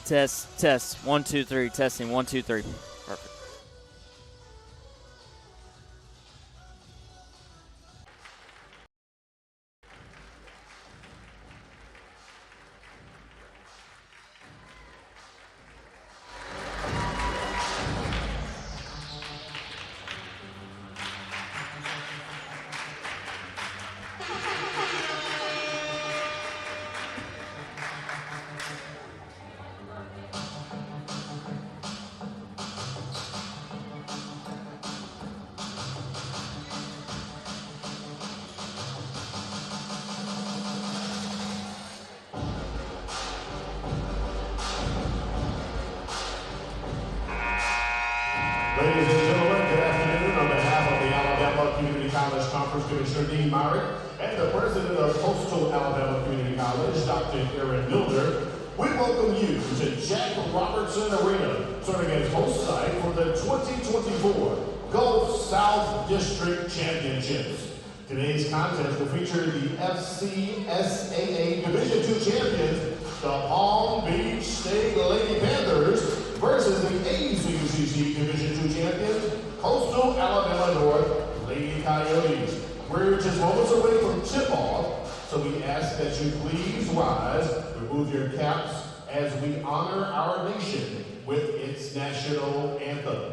Test. 1, 2, 3. Testing. 1, 2, 3. Perfect. Ladies and gentlemen, good afternoon. On behalf of the Alabama Community College Conference Commissioner Dean Myrick and the President of Coastal Alabama Community College, Dr. Aaron Milner, we welcome you to Jack Robertson Arena, serving as host site for the 2024 Gulf South District Championships. Today's contest will feature the FCSAA Division II champions, the Palm Beach State Lady Panthers, versus the ACCC Division II champions, Coastal Alabama North Lady Coyotes. We're just moments away from tip-off, so we ask that you please rise, remove your caps as we honor our nation with its national anthem.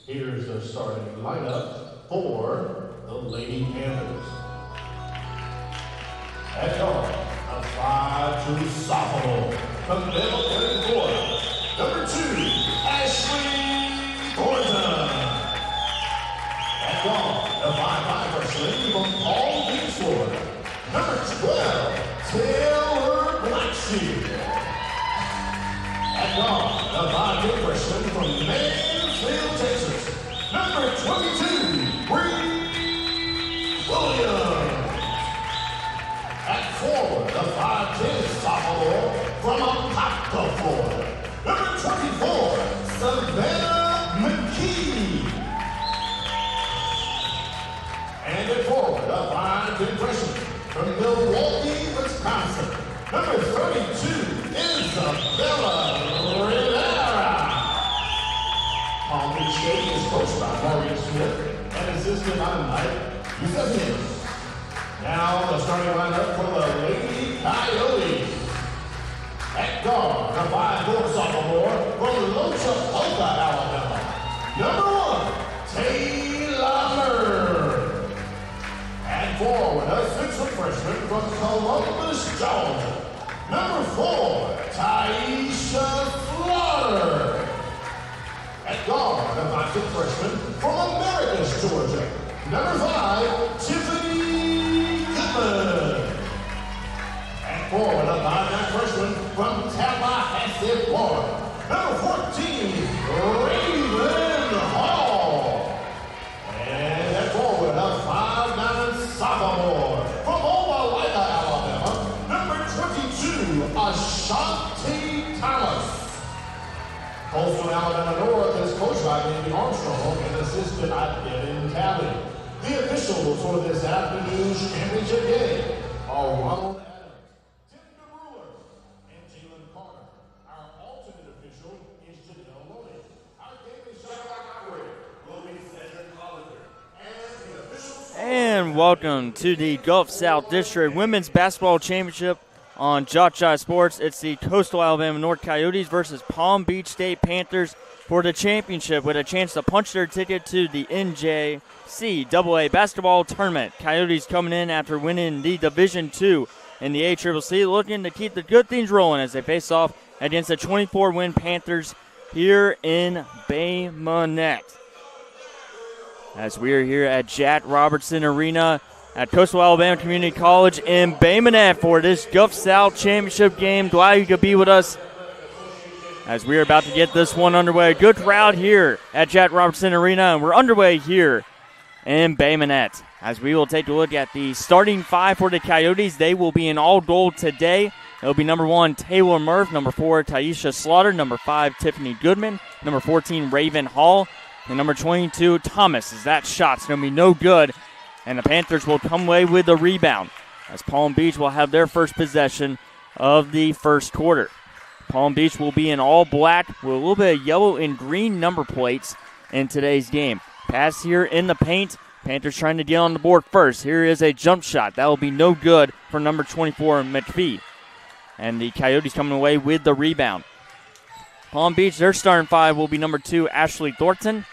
Here's the starting lineup for the Lady Panthers. At guard, a 5'2" sophomore from Middle Florida. Number 2, Ashley Thornton. At guard, a 5'5" freshman from Palm Beach, Florida. Number 12, Taylor Blackshear. At guard, a 5'8" freshman from Mansfield, Texas. Number 22, Bree Williams. At forward, the 5'10" sophomore from Apopka, Florida. Number 24, Savannah McKee. And at forward, the 5'10" freshman from Milwaukee, Wisconsin. Number 32, Isabella Rivera. Palm Beach State is coached by Maureen Smith and assisted by Mike Yusefian. Now the starting lineup for the Lady Coyotes. At guard, a 5'4" sophomore from Lochapoka, Alabama. Number 1, Taylor. At forward, a 6' freshman from Columbus, Georgia. Number 4, Taisha Slaughter. At guard, a 5'6" freshman from Americus, Georgia. Number 5, Tiffany Goodman. At forward, a 5'9" freshman from Tallahassee, Florida. Number 14, Raven Hall. And at forward, a 5'9" sophomore from Opelika, Alabama. Number 22, Ashanti Thomas. Coastal Alabama North is coached by Andy Armstrong and assisted by Devin Talley. The officials for this afternoon's championship game are Ronald Adams, Tim DeBrewer, and and welcome to the Gulf South District Women's Basketball Championship on JockJive Sports. It's the Coastal Alabama North Coyotes versus Palm Beach State Panthers for the championship with a chance to punch their ticket to the NJCAA basketball tournament. Coyotes coming in after winning the Division II in the ACCC, looking to keep the good things rolling as they face off against the 24-win Panthers here in Bay Minette. As we are here at Jack Robertson Arena at Coastal Alabama Community College in Bay Minette for this Gulf South Championship game. Glad you could be with us as we are about to get this one underway. Good crowd here at Jack Robertson Arena, and we're underway here in Bay Minette. As we will take a look at the starting five for the Coyotes, they will be in all gold today. It'll be number 1, Taylor Murph, number 4, Taisha Slaughter, number 5, Tiffany Goodman, number 14, Raven Hall, and number 22, Thomas, as that shot's going to be no good. And the Panthers will come away with the rebound as Palm Beach will have their first possession of the first quarter. Palm Beach will be in all black with a little bit of yellow and green number plates in today's game. Pass here in the paint. Panthers trying to get on the board first. Here is a jump shot. That will be no good for number 24, McPhee. And the Coyotes coming away with the rebound. Palm Beach, their starting five will be number 2, Ashley Thornton,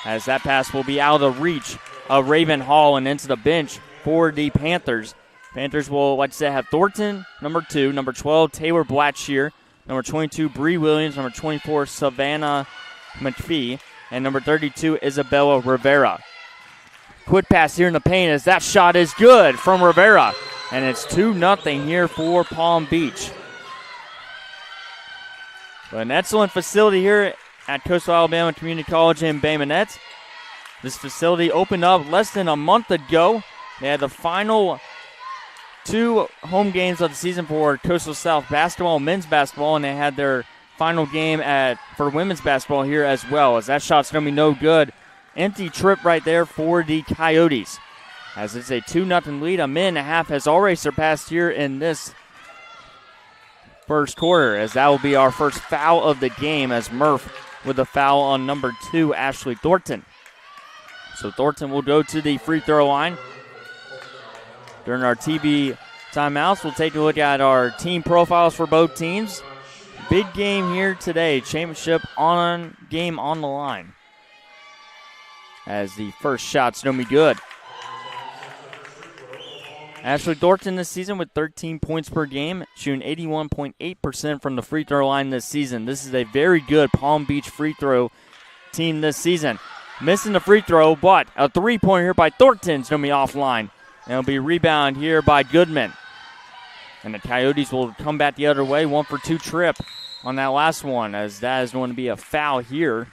as that pass will be out of reach of Raven Hall and into the bench for the Panthers. Panthers will, like I said, have Thornton, number 2, number 12, Taylor Blackshear, number 22, Bree Williams, number 24, Savannah McPhee, and number 32, Isabella Rivera. Quick pass here in the paint as that shot is good from Rivera. And it's 2-0 here for Palm Beach. But an excellent facility here at Coastal Alabama Community College in Bay Minette. This facility opened up less than a month ago. They had the final 2 home games of the season for Coastal South basketball, men's basketball, and they had their final game for women's basketball here as well, as that shot's going to be no good. Empty trip right there for the Coyotes. As it's a 2-0 lead, a minute and a half has already surpassed here in this first quarter, as that will be our first foul of the game, as Murph with a foul on number 2, Ashley Thornton. So Thornton will go to the free throw line. During our TV timeouts, we'll take a look at our team profiles for both teams. Big game here today, championship game on the line. As the first shot's going to be good. Ashley Thornton this season with 13 points per game, shooting 81.8% from the free throw line this season. This is a very good Palm Beach free throw team this season. Missing the free throw, but a three-pointer here by Thornton is going to be offline. And it'll be rebound here by Goodman. And the Coyotes will come back the other way, 1-for-2 trip on that last one, as that is going to be a foul here.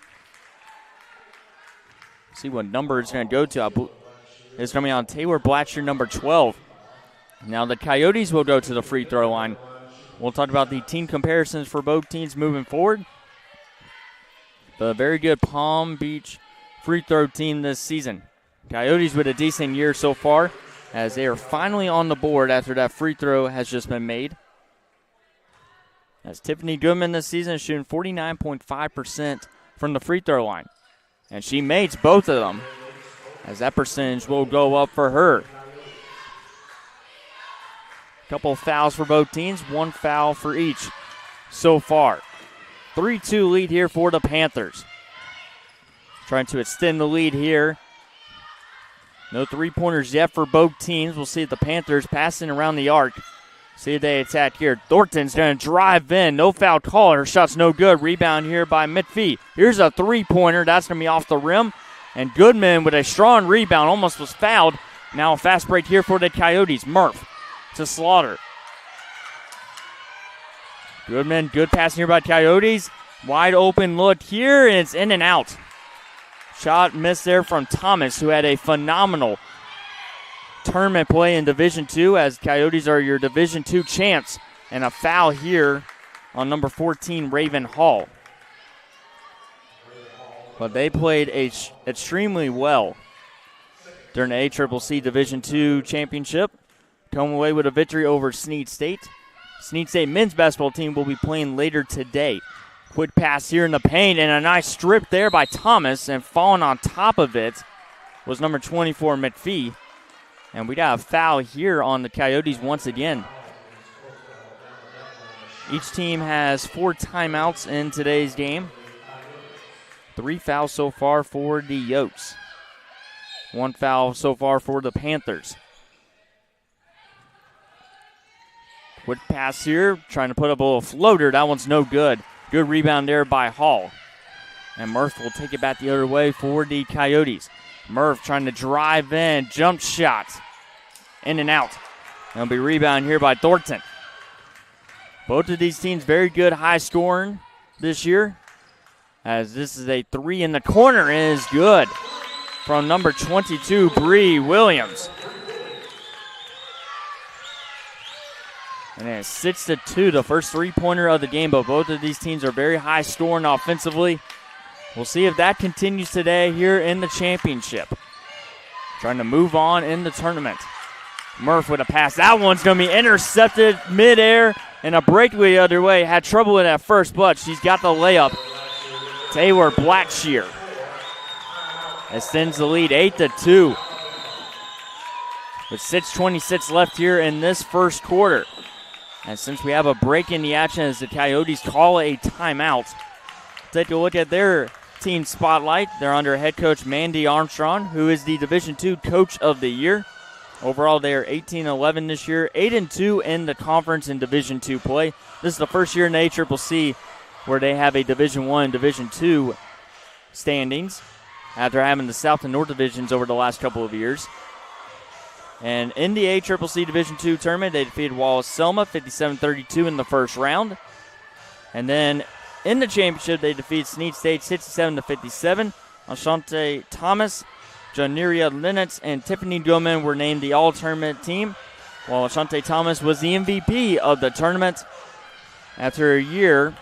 See what number it's going to go to. It's going to be on Taylor Blackshear, number 12. Now the Coyotes will go to the free throw line. We'll talk about the team comparisons for both teams moving forward. The very good Palm Beach free throw team this season. Coyotes with a decent year so far, as they are finally on the board after that free throw has just been made. As Tiffany Goodman this season is shooting 49.5% from the free throw line. And she makes both of them, as that percentage will go up for her. Couple of fouls for both teams, 1 foul for each so far. 3-2 lead here for the Panthers. Trying to extend the lead here. No three-pointers yet for both teams. We'll see the Panthers passing around the arc. See if they attack here. Thornton's going to drive in. No foul call. Her shot's no good. Rebound here by McPhee. Here's a three-pointer. That's going to be off the rim. And Goodman with a strong rebound. Almost was fouled. Now a fast break here for the Coyotes. Murph to Slaughter. Goodman, good passing here by Coyotes. Wide open look here, and it's in and out. Shot missed there from Thomas, who had a phenomenal tournament play in Division II, as Coyotes are your Division II champs. And a foul here on number 14, Raven Hall. But they played extremely well during the ACCC Division II championship. Come away with a victory over Snead State. Snead State men's basketball team will be playing later today. Quick pass here in the paint, and a nice strip there by Thomas, and falling on top of it was number 24, McPhee. And we got a foul here on the Coyotes once again. Each team has 4 timeouts in today's game. 3 fouls so far for the Yokes. 1 foul so far for the Panthers. Quick pass here, trying to put up a little floater. That one's no good. Good rebound there by Hall. And Murph will take it back the other way for the Coyotes. Murph trying to drive in, jump shot. In and out. It'll be rebound here by Thornton. Both of these teams very good high scoring this year. As this is a 3 in the corner is good from number 22, Bree Williams. And it's 6-2, the first 3-pointer of the game, but both of these teams are very high scoring offensively. We'll see if that continues today here in the championship. Trying to move on in the tournament. Murph with a pass. That one's going to be intercepted midair, and a breakaway the other way. Had trouble with it at first, but she's got the layup. Taylor Blackshear extends the lead 8-2. With 6:26 left here in this first quarter. And since we have a break in the action as the Coyotes call a timeout, take a look at their team spotlight. They're under head coach Mandy Armstrong, who is the Division II Coach of the Year. Overall, they are 18-11 this year, 8-2 in the conference in Division II play. This is the first year in the ACCC where they have a Division I and Division II standings after having the South and North divisions over the last couple of years. And in the ACCC Division II tournament, they defeated Wallace-Selma 57-32 in the first round. And then in the championship, they defeated Snead State 67-57. Ashante Thomas, Janiria Linitz, and Tiffany Goman were named the all-tournament team, while Ashante Thomas was the MVP of the tournament. After a year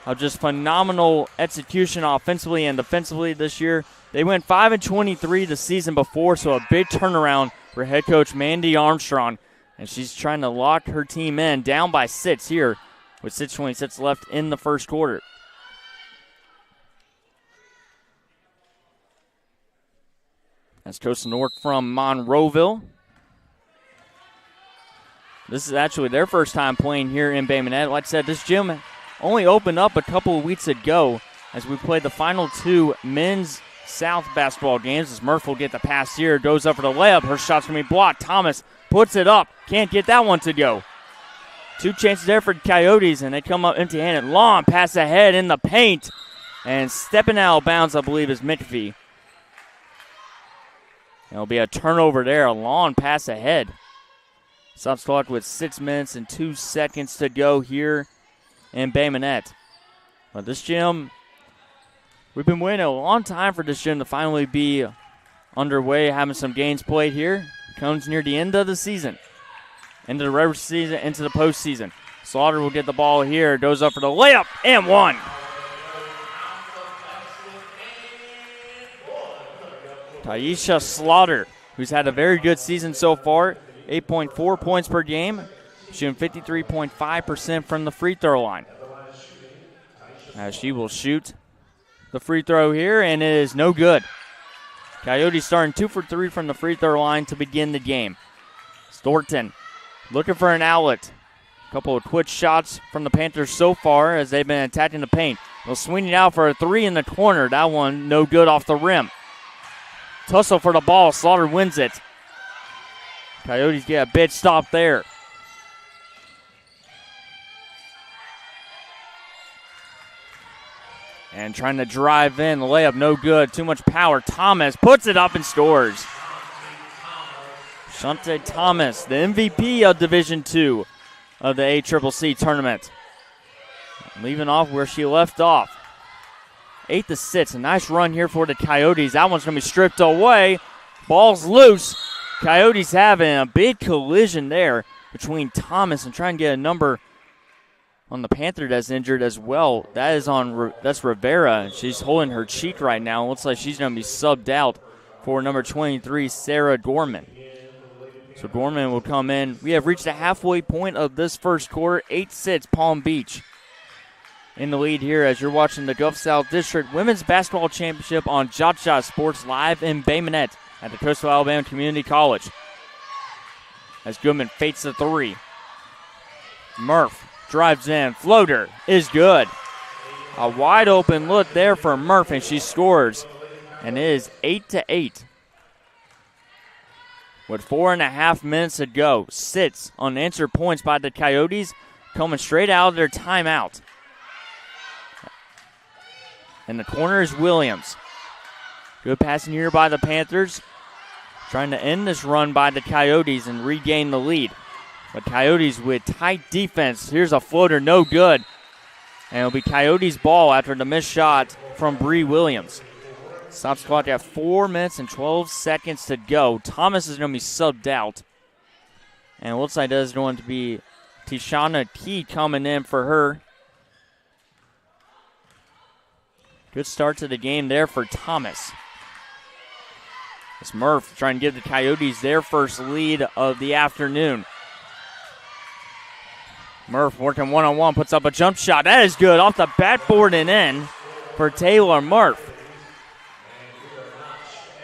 of just phenomenal execution offensively and defensively this year, they went 5-23 the season before, so a big turnaround for head coach Mandy Armstrong. And she's trying to lock her team in, down by 6 here with 6:26 left in the first quarter. That's Coastal North from Monroeville. This is actually their first time playing here in Bay Minette. Like I said, this gym only opened up a couple of weeks ago as we played the final 2 men's South basketball games. As Murph will get the pass here, goes up for the layup. Her shot's going to be blocked. Thomas puts it up. Can't get that one to go. 2 chances there for the Coyotes, and they come up empty-handed. Long pass ahead in the paint. And stepping out of bounds, I believe, is McAfee. It'll be a turnover there, a long pass ahead. Stops clock with 6 minutes and 2 seconds to go here in Bay Minette. But this gym, we've been waiting a long time for this gym to finally be underway, having some games played here. Comes near the end of the season. Into the regular season, into the postseason. Slaughter will get the ball here, goes up for the layup, and one. Taisha Slaughter, who's had a very good season so far, 8.4 points per game, shooting 53.5% from the free throw line. As she will shoot the free throw here, and it is no good. Coyotes starting 2 for 3 from the free throw line to begin the game. Thornton looking for an outlet. A couple of quick shots from the Panthers so far as they've been attacking the paint. They'll swing it out for a 3 in the corner. That one no good off the rim. Tussle for the ball. Slaughter wins it. Coyotes get a big stop there. And trying to drive in. The layup no good. Too much power. Thomas puts it up and scores. Shante Thomas, the MVP of Division II of the ACCC tournament. Leaving off where she left off. 8-6. A nice run here for the Coyotes. That one's going to be stripped away. Ball's loose. Coyotes having a big collision there between Thomas and trying to get a number on the Panther that's injured as well. That is that's Rivera. She's holding her cheek right now. Looks like she's going to be subbed out for number 23, Sarah Gorman. So Gorman will come in. We have reached the halfway point of this first quarter. 8-6 Palm Beach in the lead here as you're watching the Gulf South District Women's Basketball Championship on JockJive Sports live in Bay Minette at the Coastal Alabama Community College. as Goodman fakes the three. Murph drives in. Floater is good. A wide open look there for Murph, and she scores. And it is 8-8. With 4.5 minutes to go. 6 unanswered points by the Coyotes coming straight out of their timeout. In the corner is Williams. Good passing here by the Panthers. Trying to end this run by the Coyotes and regain the lead. But Coyotes with tight defense. Here's a floater, no good. And it'll be Coyotes' ball after the missed shot from Bree Williams. Stops clock at 4 minutes and 12 seconds to go. Thomas is going to be subbed out. And it looks like that is going to be Tishana Key coming in for her. Good start to the game there for Thomas. It's Murph trying to give the Coyotes their first lead of the afternoon. Murph working one-on-one, puts up a jump shot. That is good, off the backboard and in for Taylor Murph.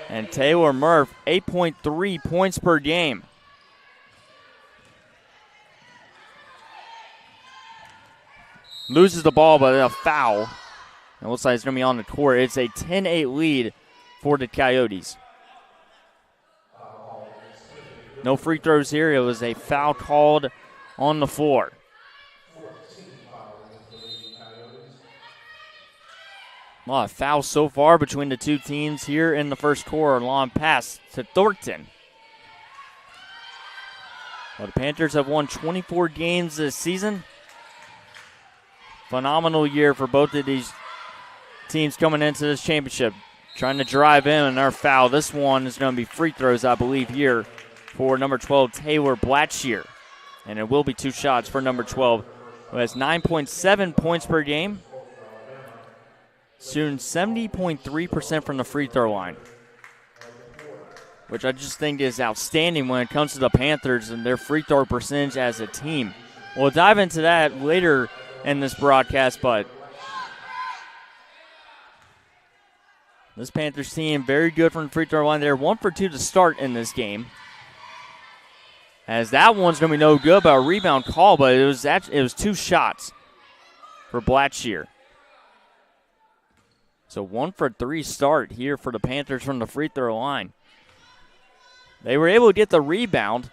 And Taylor Murph, 8.3 points per game. Loses the ball, but a foul. It looks like it's going to be on the court. It's a 10-8 lead for the Coyotes. No free throws here. It was a foul called on the floor. A lot of fouls so far between the two teams here in the first quarter. Long pass to Thornton. Well, the Panthers have won 24 games this season. Phenomenal year for both of these teams coming into this championship. Trying to drive in and our foul. This one is going to be free throws, I believe, here for number 12, Taylor Blackshear. And it will be 2 shots for number 12, who has 9.7 points per game. Shooting 70.3% from the free throw line, which I just think is outstanding when it comes to the Panthers and their free throw percentage as a team. We'll dive into that later in this broadcast, but this Panthers team very good from the free throw line. They're 1 for 2 to start in this game. As that one's going to be no good, but a rebound call, but it was 2 shots for Blackshear. So 1 for 3 start here for the Panthers from the free throw line. They were able to get the rebound.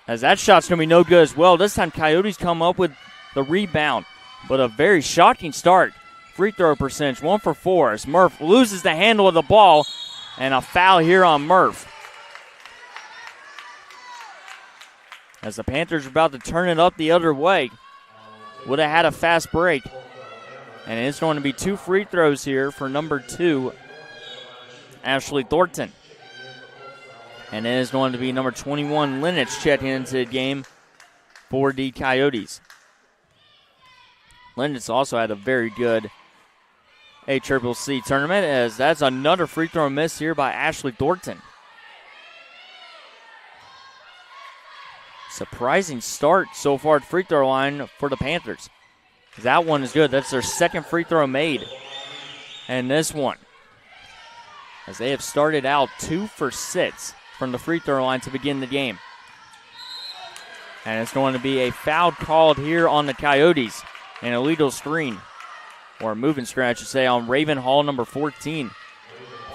As that shot's going to be no good as well. This time Coyotes come up with the rebound. But a very shocking start. Free throw percentage, 1 for 4. As Murph loses the handle of the ball. And a foul here on Murph. As the Panthers are about to turn it up the other way. Would have had a fast break. And it's going to be 2 free throws here for number 2, Ashley Thornton. And it is going to be number 21, Lennox, checking into the game for the Coyotes. Lennox also had a very good ACCC tournament, as that's another free throw miss here by Ashley Thornton. Surprising start so far at free throw line for the Panthers. That one is good. That's their second free throw made. And this one, as they have started out 2 for 6 from the free throw line to begin the game. And it's going to be a foul called here on the Coyotes. An illegal screen, or a moving screen, I should say, on Raven Hall, number 14.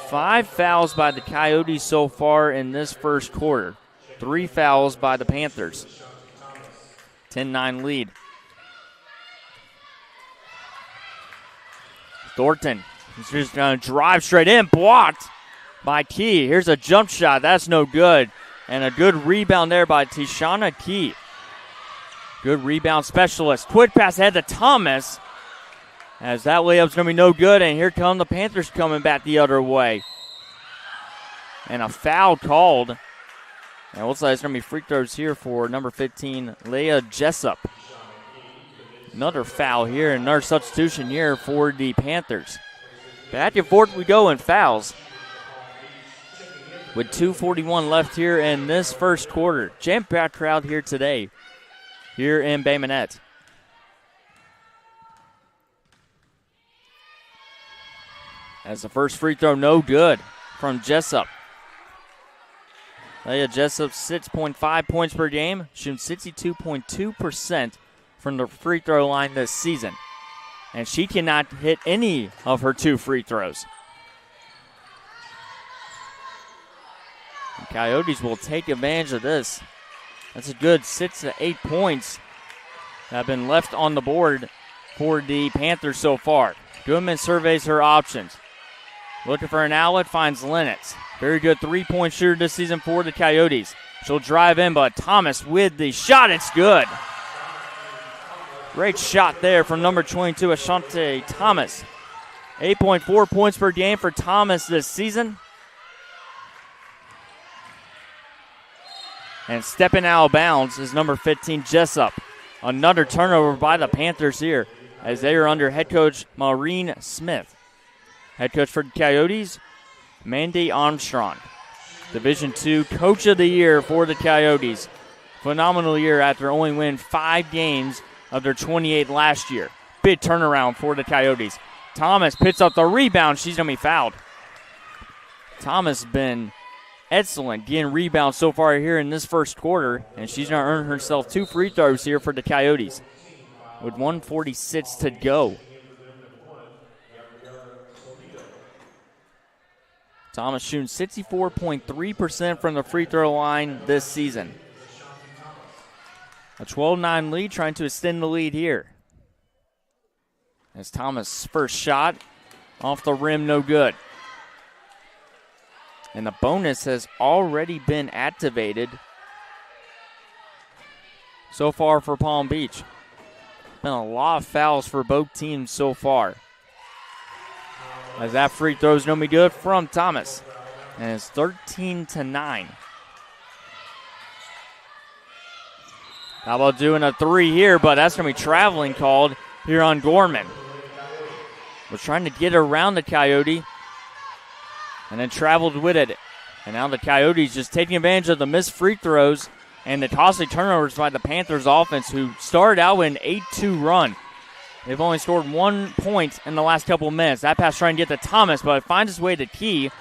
5 fouls by the Coyotes so far in this first quarter. 3 fouls by the Panthers. 10-9 lead. Thornton is just going to drive straight in, blocked by Key. Here's a jump shot. That's no good. And a good rebound there by Tishana Key. Good rebound specialist. Quick pass ahead to Thomas. As that layup's going to be no good. And here come the Panthers coming back the other way. And a foul called. And it looks like it's going to be free throws here for number 15, Leah Jessup. Another foul here, another substitution here for the Panthers. Back and forth we go in fouls. With 2:41 left here in this first quarter. Jam-packed crowd here today, here in Bay Minette. As the first free throw, no good from Jessup. Leah Jessup, 6.5 points per game, shooting 62.2% from the free throw line this season. And she cannot hit any of her 2 free throws. The Coyotes will take advantage of this. That's a good 6 to 8 points that have been left on the board for the Panthers so far. Goodman surveys her options. Looking for an outlet, finds Lennox. Very good 3-point shooter this season for the Coyotes. She'll drive in, but Thomas with the shot. It's good. Great shot there from number 22, Ashante Thomas. 8.4 points per game for Thomas this season. And stepping out of bounds is number 15, Jessup. Another turnover by the Panthers here as they are under head coach Maureen Smith. Head coach for the Coyotes, Mandy Armstrong. Division II Coach of the Year for the Coyotes. Phenomenal year after only winning 5 games of their 28 last year. Big turnaround for the Coyotes. Thomas picks up the rebound. She's going to be fouled. Thomas has been excellent getting rebounds so far here in this first quarter, and she's going to earn herself 2 free throws here for the Coyotes with 1:46 to go. Thomas shooting 64.3% from the free throw line this season. A 12-9 lead, trying to extend the lead here. As Thomas' first shot off the rim, no good. And the bonus has already been activated so far for Palm Beach. Been a lot of fouls for both teams so far. As that free throw is going to be good from Thomas. And it's 13-9. How about doing a 3 here, but that's going to be traveling called here on Gorman. Was trying to get around the Coyote and then traveled with it. And now the Coyotes just taking advantage of the missed free throws and the costly turnovers by the Panthers offense, who started out with an 8-2 run. They've only scored 1 point in the last couple of minutes. That pass trying to get to Thomas, but it finds its way to Key.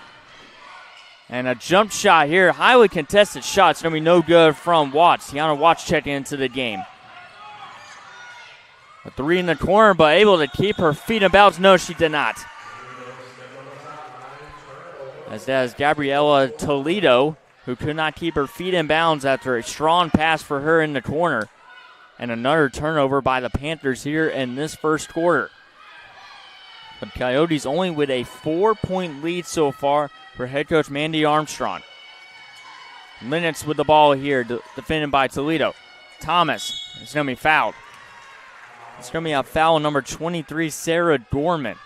And a jump shot here, highly contested shot. It's going to be no good from Watts. Tiana Watts checking into the game. A 3 in the corner, but able to keep her feet in bounds. No, she did not. As that is Gabriella Toledo, who could not keep her feet in bounds after a strong pass for her in the corner. And another turnover by the Panthers here in this first quarter. The Coyotes only with a 4-point lead so far for head coach Mandy Armstrong. Lennox with the ball here, defended by Toledo. Thomas is going to be fouled. It's going to be a foul on number 23, Sarah Dorman.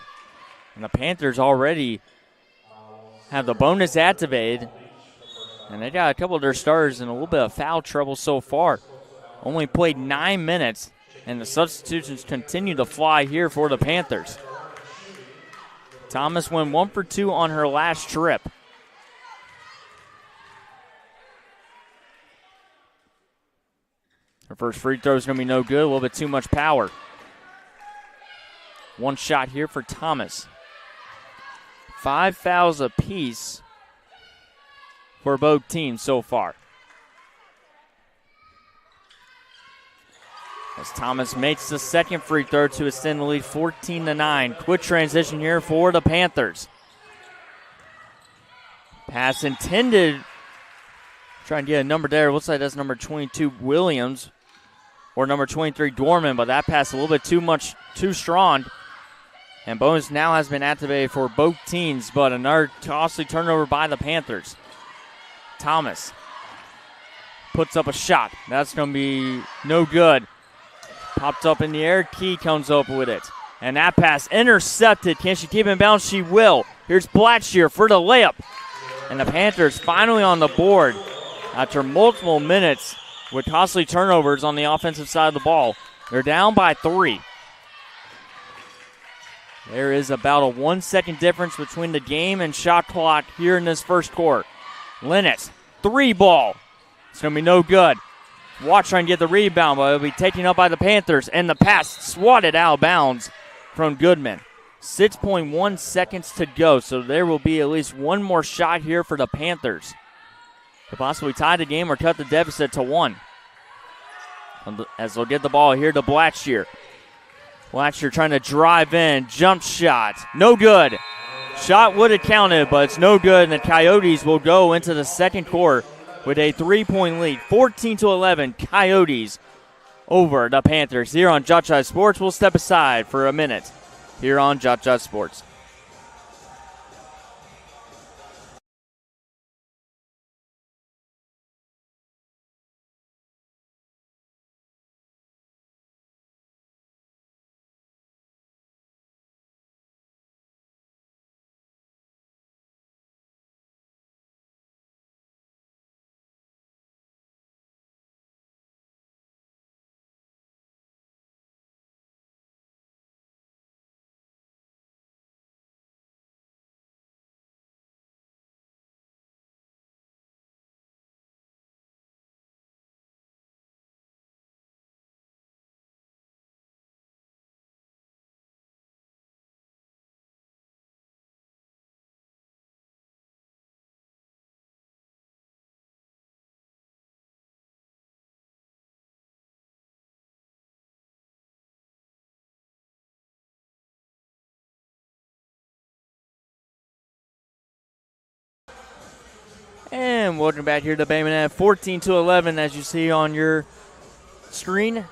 And the Panthers already have the bonus activated. And they got a couple of their starters in a little bit of foul trouble so far. Only played 9 minutes, and the substitutions continue to fly here for the Panthers. Thomas went 1 for 2 on her last trip. Her first free throw is going to be no good, a little bit too much power. 1 shot here for Thomas. 5 fouls apiece for both teams so far. As Thomas makes the second free throw to extend the lead 14-9. Quick transition here for the Panthers. Pass intended. Trying to get a number there. Looks like that's number 22 Williams or number 23 Dorman, but that pass a little bit too strong. And bonus now has been activated for both teams, but another costly turnover by the Panthers. Thomas puts up a shot. That's going to be no good. Popped up in the air. Key comes up with it. And that pass intercepted. Can she keep it in bounds? She will. Here's Blackshear for the layup. And the Panthers finally on the board after multiple minutes with costly turnovers on the offensive side of the ball. They're down by 3. There is about a 1-second difference between the game and shot clock here in this first quarter. Lennox, 3 ball. It's going to be no good. Watch trying to get the rebound, but it'll be taken up by the Panthers. And the pass swatted out of bounds from Goodman. 6.1 seconds to go, so there will be at least one more shot here for the Panthers. to possibly tie the game or cut the deficit to 1. As they'll get the ball here to Blatcher. Blatcher trying to drive in. Jump shot. No good. Shot would have counted, but it's no good. And the Coyotes will go into the second quarter with a 3-point lead. 14-11. Coyotes over the Panthers. Here on JockJive Sports, we'll step aside for a minute here on JockJive Sports. And welcome back here to Bay Minette. 14-11 as you see on your screen,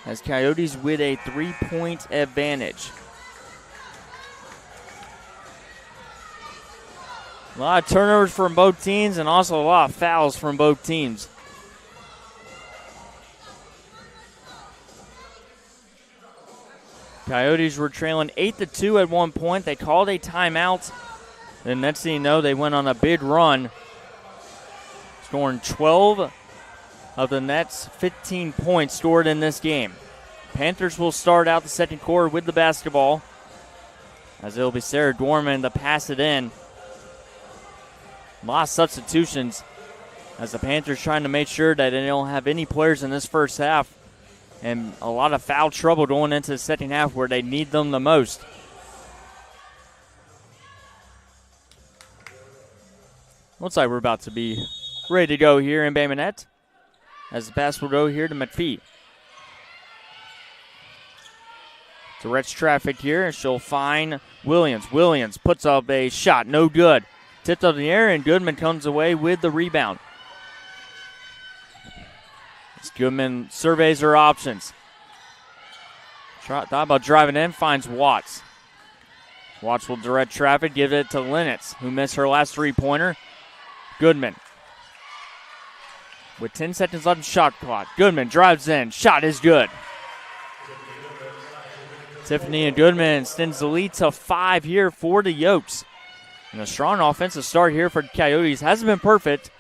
as Coyotes with a 3-point advantage. A lot of turnovers from both teams and also a lot of fouls from both teams. Coyotes were trailing 8-2 at one point. They called a timeout. And next thing you know, they went on a big run, scoring 12 of the Nets' 15 points scored in this game. Panthers will start out the second quarter with the basketball, as it'll be Sarah Dorman to pass it in. A lot of substitutions as the Panthers trying to make sure that they don't have any players in this first half, and a lot of foul trouble going into the second half where they need them the most. Looks like we're about to be ready to go here in Bay Minette, as the pass will go here to McPhee. Direct traffic here, and she'll find Williams. Williams puts up a shot, no good. Tipped up in the air, and Goodman comes away with the rebound. As Goodman surveys her options. Thought about driving in, finds Watts. Watts will direct traffic, give it to Lennox, who missed her last three-pointer. Goodman. With 10 seconds left in shot clock, Goodman drives in. Shot is good. Tiffany and Goodman extends the lead to 5 here for the Yokes. And a strong offensive start here for the Coyotes. Hasn't been perfect,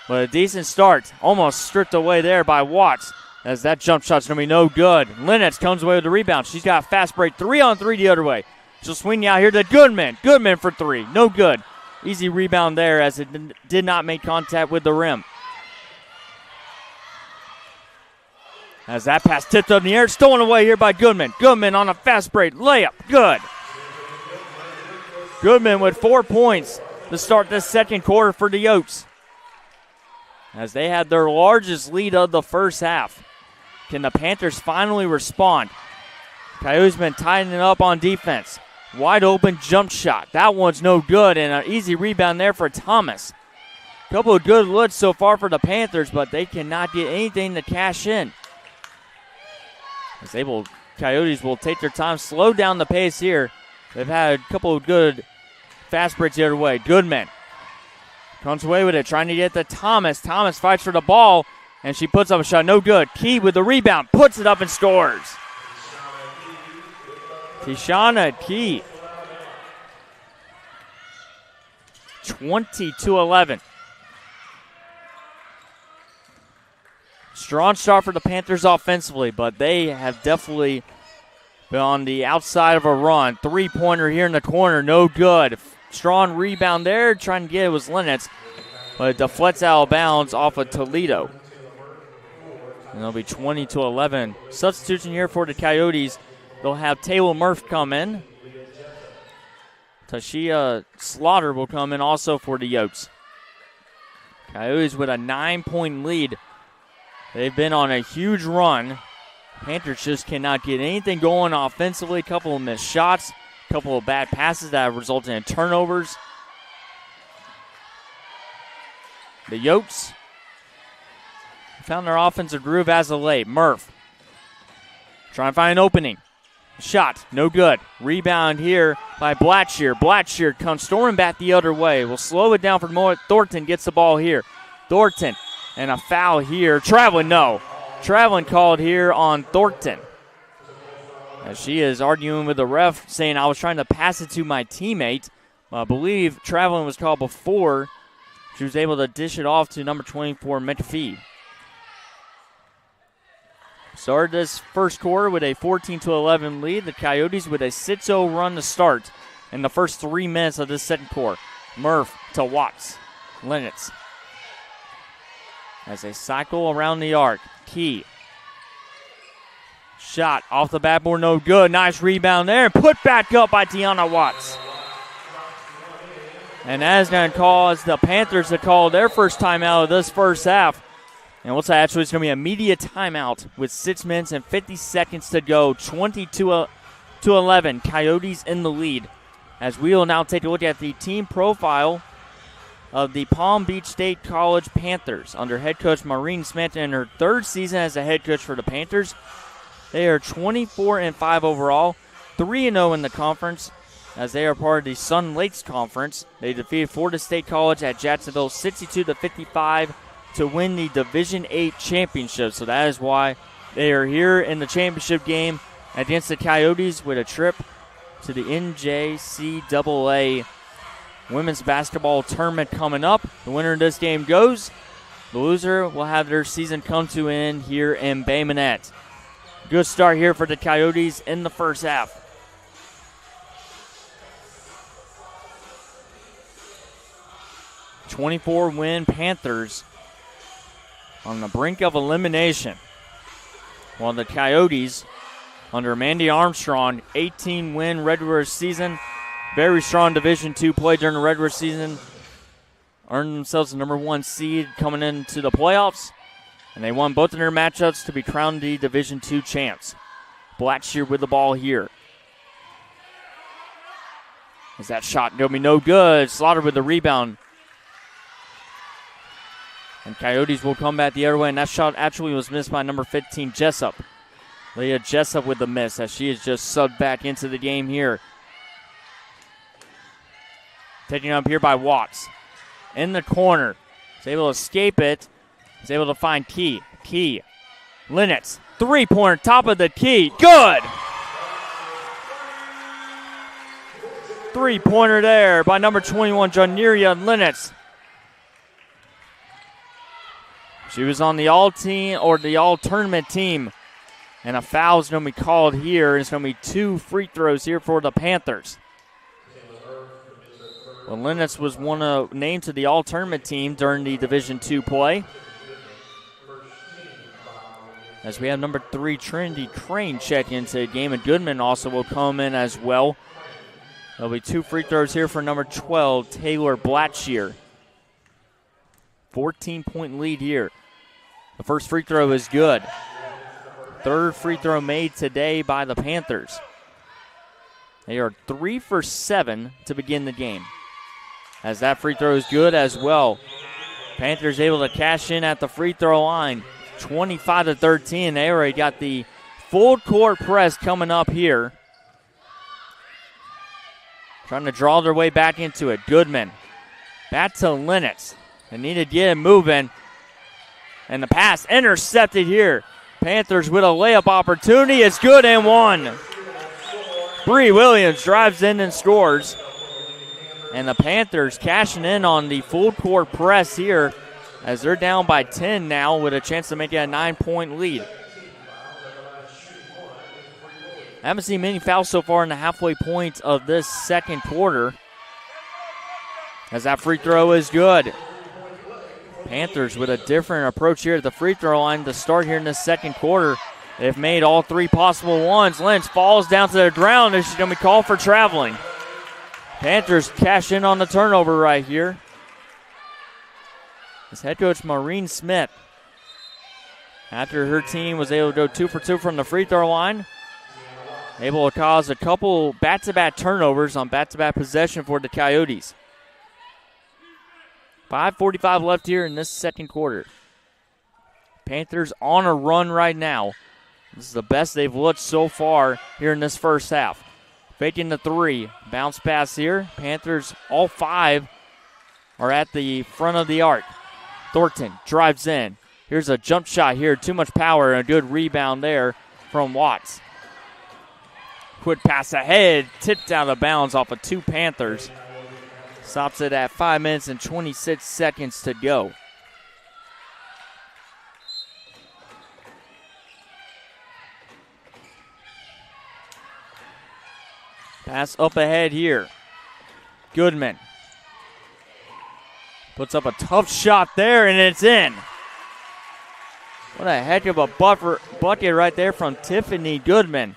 but a decent start. Almost stripped away there by Watts, as that jump shot's going to be no good. Lennox comes away with the rebound. She's got a fast break 3-on-3 the other way. She'll swing out here to Goodman. Goodman for three. No good. Easy rebound there, as it did not make contact with the rim. As that pass tipped up in the air, stolen away here by Goodman. Goodman on a fast break. Layup. Good. Goodman with 4 points to start this second quarter for the Yokes, as they had their largest lead of the first half. Can the Panthers finally respond? Coyotes been tightening up on defense. Wide open jump shot. That one's no good, and an easy rebound there for Thomas. Couple of good looks so far for the Panthers, but they cannot get anything to cash in. Coyotes will take their time, slow down the pace here. They've had a couple of good fast breaks the other way. Goodman comes away with it, trying to get to Thomas. Thomas fights for the ball, and she puts up a shot. No good. Key with the rebound, puts it up and scores. Tishana Key. 20-11. Strong start for the Panthers offensively, but they have definitely been on the outside of a run. Three-pointer here in the corner, no good. Strong rebound there, trying to get it was Lennox, but it deflects out of bounds off of Toledo. And it'll be 20-11. Substitution here for the Coyotes. They'll have Taylor Murph come in. Tashia Slaughter will come in also for the Yokes. Coyotes with a 9-point lead. They've been on a huge run. Panthers just cannot get anything going offensively. A couple of missed shots, a couple of bad passes that have resulted in turnovers. The Yotes found their offensive groove as of late. Murph trying to find an opening. Shot, no good. Rebound here by Blackshear. Blackshear comes storming back the other way. We'll slow it down for more. Thornton gets the ball here. Thornton, and a foul here. Traveling, no. Traveling called here on Thornton. As she is arguing with the ref, saying I was trying to pass it to my teammate. I believe traveling was called before she was able to dish it off to number 24, McPhee. Started this first quarter with a 14-11 lead. The Coyotes with a 6-0 run to start in the first 3 minutes of this second quarter. Murph to Watts. Lennox. As they cycle around the arc. Key. Shot off the backboard, no good. Nice rebound there. Put back up by Tiana Watts. And that's going to cause the Panthers to call their first timeout of this first half. And what's that? Actually, it's going to be a media timeout with 6 minutes and 50 seconds to go. 22-11. Coyotes in the lead. As we will now take a look at the team profile of the Palm Beach State College Panthers under head coach Maureen Smith in her 3rd season as a head coach for the Panthers. They are 24-5 overall, 3-0 in the conference as they are part of the Sun Lakes Conference. They defeated Florida State College at Jacksonville 62-55 to win the Division VIII championship. So that is why they are here in the championship game against the Coyotes with a trip to the NJCAA women's basketball tournament coming up. The winner of this game goes. The loser will have their season come to an end here in Bay Minette. Good start here for the Coyotes in the first half. '24-win Panthers on the brink of elimination. While the Coyotes, under Mandy Armstrong, 18-win regular season, very strong Division II play during the regular season, earned themselves the number 1 seed coming into the playoffs, and they won both of their matchups to be crowned the Division II champs. Blackshear with the ball here. Is that shot going to be no good? Slaughter with the rebound. And Coyotes will come back the other way, and that shot actually was missed by number 15, Jessup. Leah Jessup with the miss as she is just subbed back into the game here. Taking up here by Watts. In the corner. Is able to escape it. Is able to find Key. Key. Lennox. 3-pointer, top of the key. Good! 3-pointer there by number 21, Janeria Lennox. She was on the all-team or the all-tournament team. And a foul is going to be called here. It's going to be 2 free throws here for the Panthers. Well, Lennox was named to the all-tournament team during the Division II play. As we have number 3, Trinity Crane, check into the game. And Goodman also will come in as well. There'll be 2 free throws here for number 12, Taylor Blackshear. 14-point lead here. The first free throw is good. 3rd free throw made today by the Panthers. They are 3 for 7 to begin the game. As that free throw is good as well. Panthers able to cash in at the free throw line. 25-13. They already got the full court press coming up here. Trying to draw their way back into it. Goodman. Back to Lennox. They need to get it moving. And the pass intercepted here. Panthers with a layup opportunity. It's good and 1. Bree Williams drives in and scores. And the Panthers cashing in on the full court press here as they're down by 10 now with a chance to make it a 9-point lead. I haven't seen many fouls so far in the halfway point of this second quarter. As that free throw is good. Panthers with a different approach here at the free throw line to start here in the second quarter. They've made all 3 possible ones. Lynch falls down to the ground and she's going to be called for traveling. Panthers cash in on the turnover right here. is head coach Maureen Smith. After her team was able to go 2 for 2 from the free throw line, able to cause a couple back-to-back turnovers on back-to-back possession for the Coyotes. 5:45 left here in this second quarter. Panthers on a run right now. This is the best they've looked so far here in this first half. Faking the three. Bounce pass here. Panthers, all 5 are at the front of the arc. Thornton drives in. Here's a jump shot here. Too much power and a good rebound there from Watts. Quick pass ahead. Tipped out of bounds off of 2 Panthers. Stops it at 5 minutes and 26 seconds to go. Pass up ahead here. Goodman puts up a tough shot there, and it's in. What a heck of a bucket right there from Tiffany Goodman.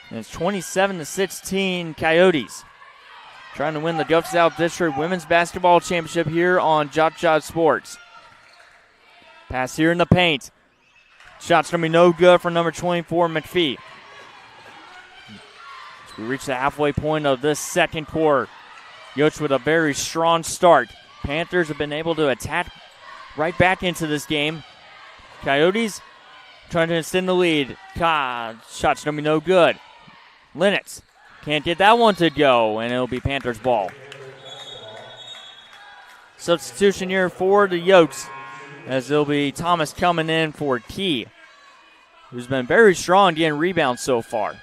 And it's 27-16 Coyotes. Trying to win the Gulf South District Women's Basketball Championship here on JockJive Sports. Pass here in the paint. Shot's going to be no good for number 24, McPhee. As we reach the halfway point of this second quarter, Yotes with a very strong start. Panthers have been able to attack right back into this game. Coyotes trying to extend the lead. Shot's going to be no good. Lennox can't get that one to go, and it'll be Panthers ball. Substitution here for the Yotes, as it'll be Thomas coming in for Key, who's been very strong getting rebounds so far.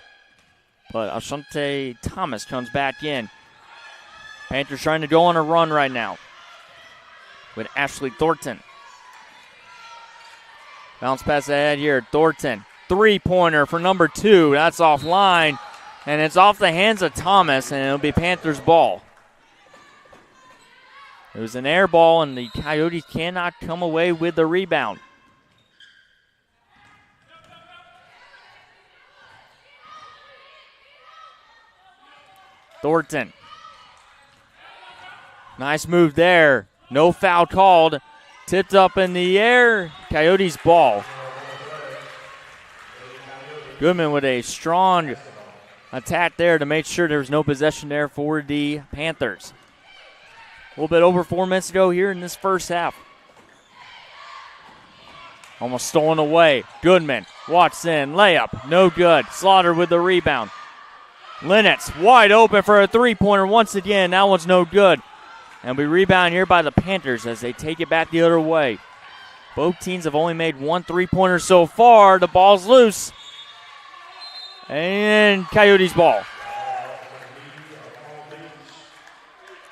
But Ashante Thomas comes back in. Panthers trying to go on a run right now with Ashley Thornton. Bounce pass ahead here. Thornton, three-pointer for number 2. That's offline, and it's off the hands of Thomas, and it'll be Panthers ball. It was an air ball, and the Coyotes cannot come away with the rebound. Thornton. Nice move there. No foul called. Tipped up in the air. Coyotes ball. Goodman with a strong attack there to make sure there was no possession there for the Panthers. A little bit over 4 minutes to go here in this first half. Almost stolen away. Goodman walks in. Layup. No good. Slaughter with the rebound. Lennox wide open for a three-pointer once again. That one's no good. And we rebound here by the Panthers as they take it back the other way. Both teams have only made one three-pointer so far. The ball's loose. And Coyotes ball.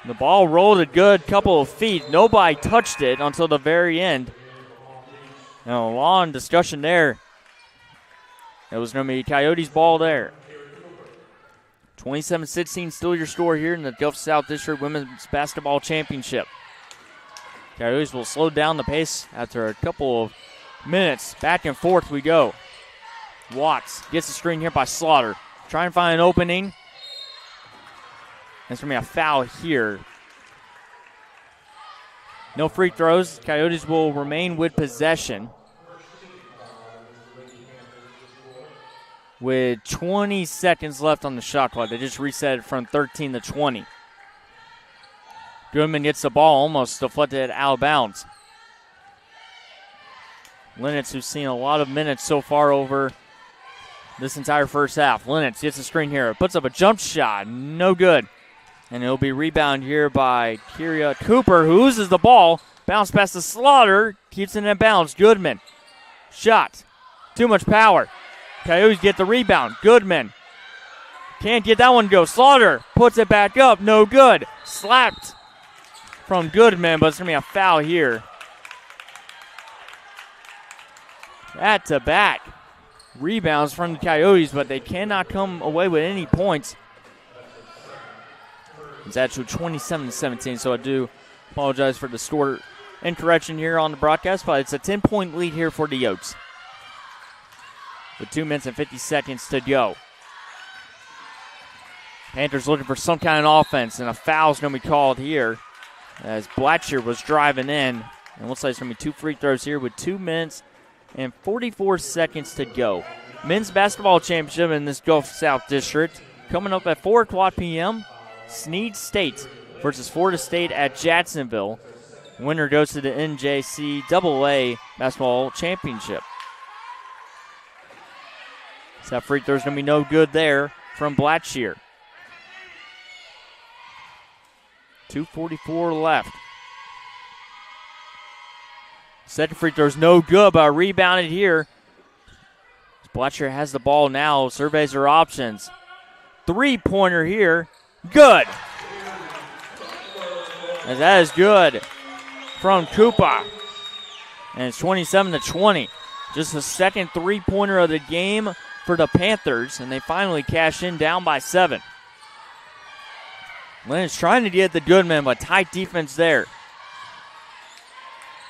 The ball rolled a good couple of feet. Nobody touched it until the very end. Now, a long discussion there. It was going to be Coyotes ball there. 27-16 still your score here in the Gulf South District Women's Basketball Championship. Coyotes will slow down the pace after a couple of minutes. Back and forth we go. Watts gets the screen here by Slaughter. Try and find an opening. There's going to be a foul here. No free throws. Coyotes will remain with possession. With 20 seconds left on the shot clock. They just reset it from 13 to 20. Goodman gets the ball almost deflected out of bounds. Lennox, who's seen a lot of minutes so far over this entire first half. Lennox gets the screen here. Puts up a jump shot. No good. And it'll be rebounded here by Kyria Cooper, who loses the ball. Bounce past the Slaughter. Keeps it in bounds. Goodman. Shot. Too much power. Coyotes get the rebound. Goodman can't get that one to go. Slaughter puts it back up. No good. Slapped from Goodman, but it's going to be a foul here. Back-to-back rebounds from the Coyotes, but they cannot come away with any points. It's actually 27-17, so I do apologize for the score incorrection here on the broadcast, but it's a 10-point lead here for the Yotes, with 2 minutes and 50 seconds to go. Panthers looking for some kind of offense, and a foul's going to be called here as Blatcher was driving in And looks like it's going to be 2 free throws here with 2 minutes and 44 seconds to go. Men's basketball championship in this Gulf South District coming up at 4 o'clock p.m. Snead State versus Florida State at Jacksonville. Winner goes to the NJCAA basketball championship. So that free throw's going to be no good there from Blackshear. 2:44 left. Second free throw's no good, but rebounded here. Blackshear has the ball now, surveys her options. 3-pointer here, good. And that is good from Koopa. And it's 27-20. Just the second 3-pointer of the game for the Panthers, and they finally cash in down by 7. Lennox trying to get the Goodman, but tight defense there.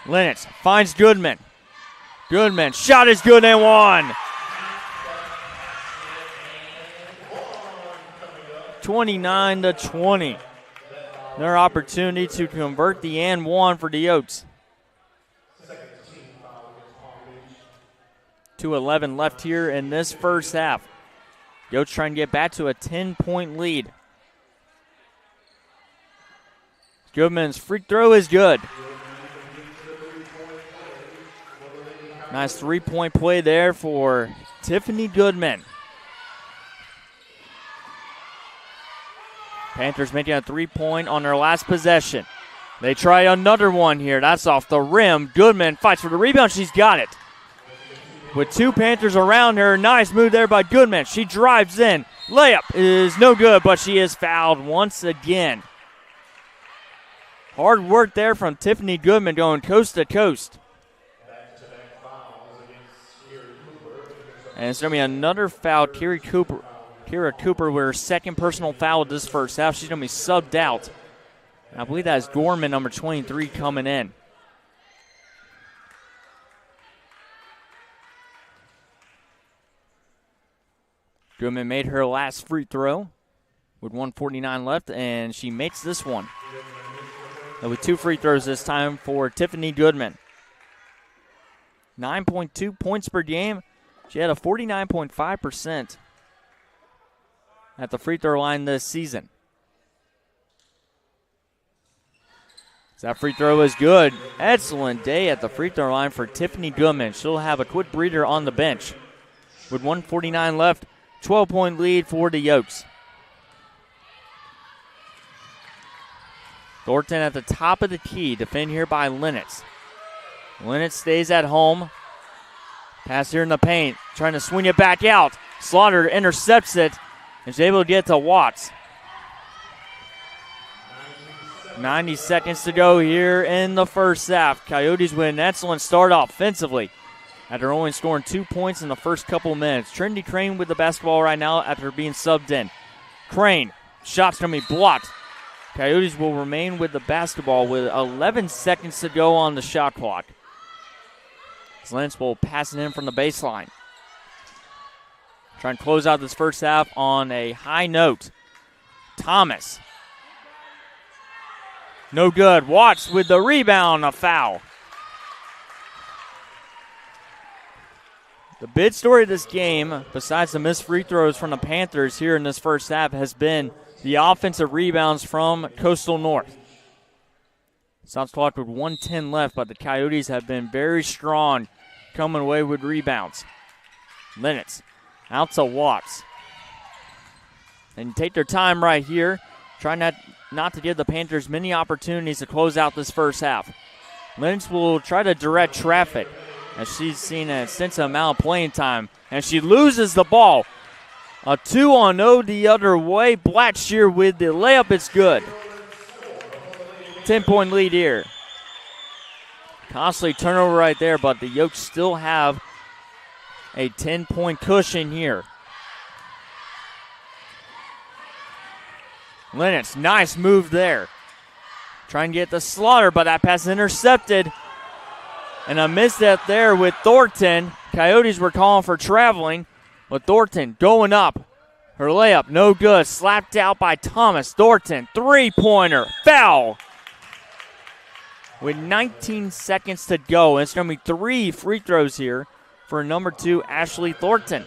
Lennox finds Goodman. Goodman, shot is good and one. 29-20. Their opportunity to convert the and one for the Oaks. 2:11 left here in this first half. The Oaks trying to get back to a 10-point lead. Goodman's free throw is good. Nice 3-point play there for Tiffany Goodman. Panthers making a 3-point on their last possession. They try another one here. That's off the rim. Goodman fights for the rebound. She's got it. With 2 Panthers around her, nice move there by Goodman. She drives in. Layup is no good, but she is fouled once again. Hard work there from Tiffany Goodman going coast to coast. And it's going to be another foul. Kira Cooper with her second personal foul of this first half. She's going to be subbed out. And I believe that is Gorman, number 23, coming in. Goodman made her last free throw with 1:49 left, and she makes this one. There'll be 2 free throws this time for Tiffany Goodman. 9.2 points per game. She had a 49.5% at the free throw line this season. That free throw is good. Excellent day at the free throw line for Tiffany Goodman. She'll have a quick breather on the bench. With 1:49 left, 12-point lead for the Yokes. Thornton at the top of the key, defended here by Lennox. Lennox stays at home. Pass here in the paint, trying to swing it back out. Slaughter intercepts it, and is able to get to Watts. 90 seconds to go here in the first half. Coyotes with an excellent start offensively after only scoring 2 points in the first couple minutes. Trinity Crane with the basketball right now after being subbed in. Crane, shot's going to be blocked. Coyotes will remain with the basketball with 11 seconds to go on the shot clock. Lentz will pass it in from the baseline. Trying to close out this first half on a high note. Thomas. No good. Watts with the rebound, a foul. The big story of this game, besides the missed free throws from the Panthers here in this first half, has been the offensive rebounds from Coastal North. South clock with 1:10 left, but the Coyotes have been very strong coming away with rebounds. Lennox out to Watts. And take their time right here, trying not to give the Panthers many opportunities to close out this first half. Lennox will try to direct traffic as she's seen an extensive amount of playing time, and she loses the ball. A 2-on-0 the other way. Blackshear with the layup. It's good. 10-point lead here. Costly turnover right there, but the Yokes still have a 10-point cushion here. Lennox, nice move there. Trying to get the Slaughter, but that pass intercepted. And a misstep there with Thornton. Coyotes were calling for traveling, but Thornton going up. Her layup, no good. Slapped out by Thomas. Thornton, 3-pointer, foul. with 19 seconds to go. It's going to be 3 free throws here for number 2, Ashley Thornton.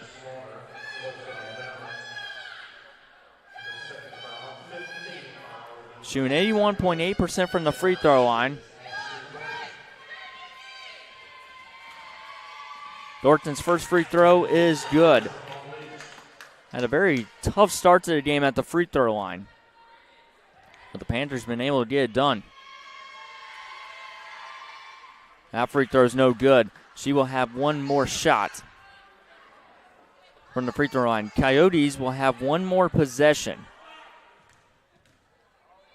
Shooting 81.8% from the free throw line. Thornton's first free throw is good. Had a very tough start to the game at the free throw line, but the Panthers been able to get it done. That free throw is no good. She will have one more shot from the free throw line. Coyotes will have one more possession.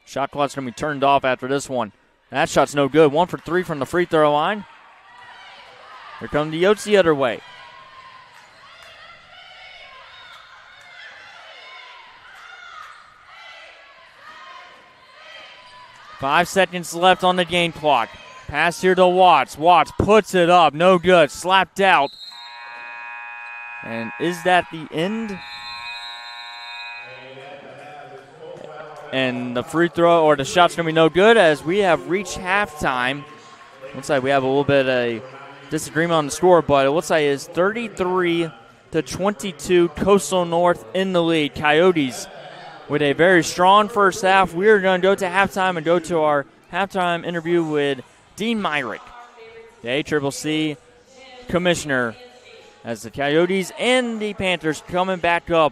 Shot clock's going to be turned off after this one. That shot's no good. 1 for 3 from the free throw line. Here come the Yotes the other way. Five seconds left on the game clock. Pass here to Watts. Watts puts it up. No good. Slapped out. And is that the end? And the free throw or the shot's going to be no good as we have reached halftime. Looks like we have a little bit of disagreement on the score, but it looks like it's 33-22, Coastal North in the lead. Coyotes with a very strong first half. We are going to go to halftime and go to our halftime interview with Dean Myrick, the ACCC commissioner, as the Coyotes and the Panthers coming back up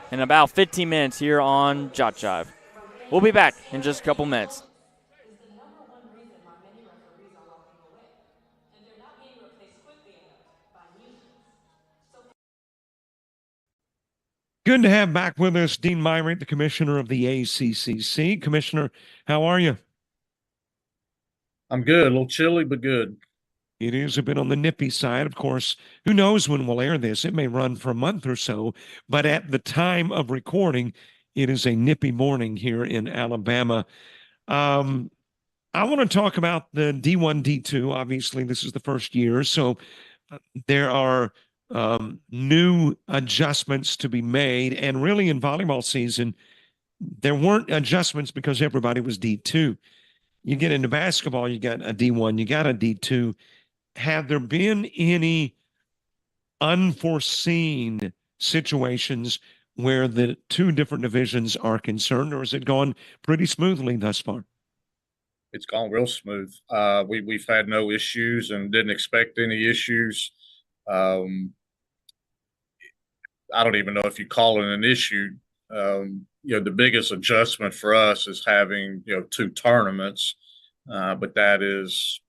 in about 15 minutes here on JockJive. We'll be back in just a couple minutes. Good to have back with us Dean Myrick, the commissioner of the ACCC. Commissioner, how are you? I'm good. A little chilly, but good. It is a bit on the nippy side. Of course, who knows when we'll air this? It may run for a month or so, but at the time of recording, it is a nippy morning here in Alabama. I want to talk about the D1, D2. Obviously, this is the first year, so there are new adjustments to be made. And really in volleyball season, there weren't adjustments because everybody was D2. You get into basketball, you got a D1, you got a D2. Have there been any unforeseen situations where the two different divisions are concerned, or has it gone pretty smoothly thus far? It's gone real smooth. We've had no issues and didn't expect any issues. I don't even know if you call it an issue. The biggest adjustment for us is having, 2 tournaments. But that is,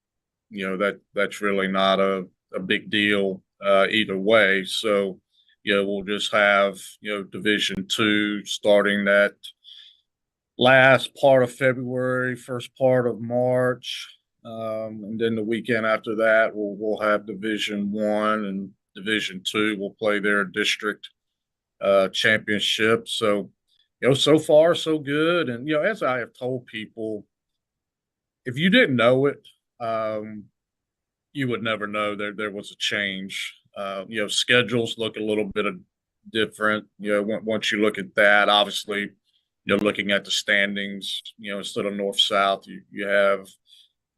that's really not a big deal either way. So, we'll just have, Division II starting that last part of February, first part of March. And then the weekend after that, we'll have Division I, and Division II will play their district championship. So, so far so good. And as I have told people, if you didn't know it, you would never know there was a change. Schedules look a little bit different. Once you look at that, obviously, looking at the standings, instead of north-south, you have,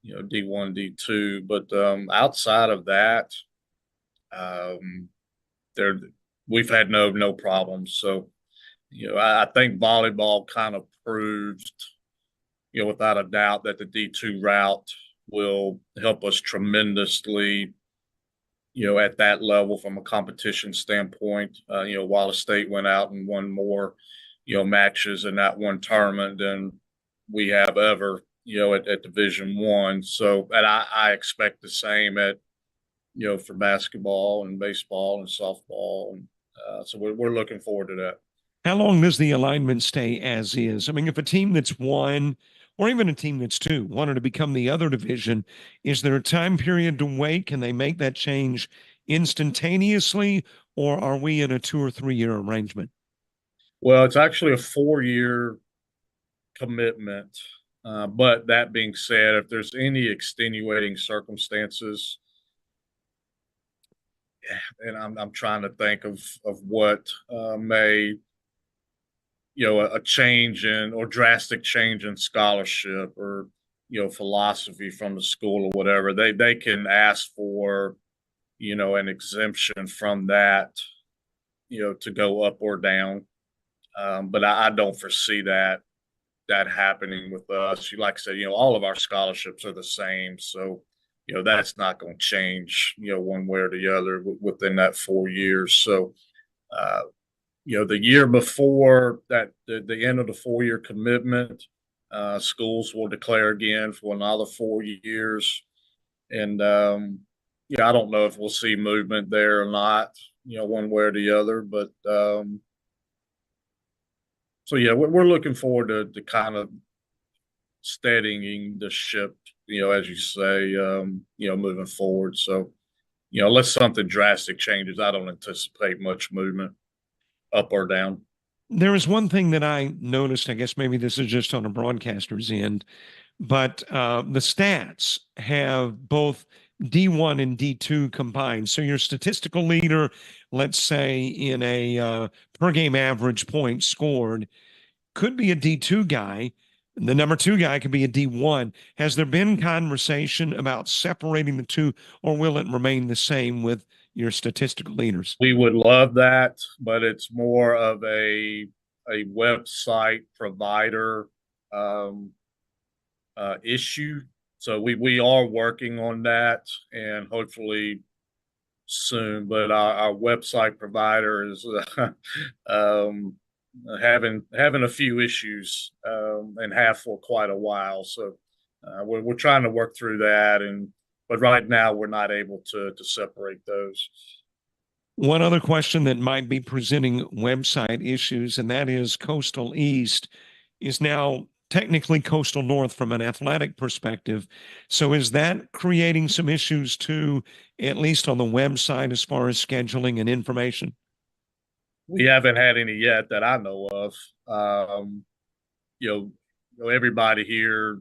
D1, D2. But outside of that, we've had no problems. So, I think volleyball kind of proved, without a doubt, that the D2 route will help us tremendously, at that level from a competition standpoint. Wallace State went out and won more, matches in that one tournament than we have ever, at Division I. So, and I expect the same at, for basketball and baseball and softball. And so we're looking forward to that. How long does the alignment stay as is? I mean, if a team that's 1 or even a team that's 2 wanted to become the other division, is there a time period to wait? Can they make that change instantaneously, or are we in a 2 or 3 year arrangement? Well, it's actually a 4-year commitment. But that being said, if there's any extenuating circumstances, and I'm trying to think of what may, a change in or drastic change in scholarship, or philosophy from the school or whatever, they can ask for, an exemption from that, to go up or down. But I don't foresee that happening with us. Like I said, all of our scholarships are the same, so that's not going to change, one way or the other within that 4 years. So, uh, the year before that, the end of the 4 year commitment, schools will declare again for another 4 years, and I don't know if we'll see movement there or not, one way or the other, but. So yeah, we're looking forward to kind of steadying the ship, as you say, moving forward. So, unless something drastic changes, I don't anticipate much movement up or down. There is one thing that I noticed. I guess maybe this is just on a broadcaster's end, but the stats have both D1 and D2 combined. So your statistical leader, let's say in a per game average point scored, could be a D2 guy. The number two guy could be a D1. Has there been conversation about separating the two, or will it remain the same with your statistical leaders? We would love that, but it's more of a website provider issue. So we are working on that, and hopefully soon. But our website provider is having a few issues, and have for quite a while. So we're trying to work through that, but right now we're not able to separate those. One other question that might be presenting website issues, and that is Coastal East is now technically Coastal North from an athletic perspective. So is that creating some issues too, at least on the website as far as scheduling and information? We haven't had any yet that I know of. Everybody here,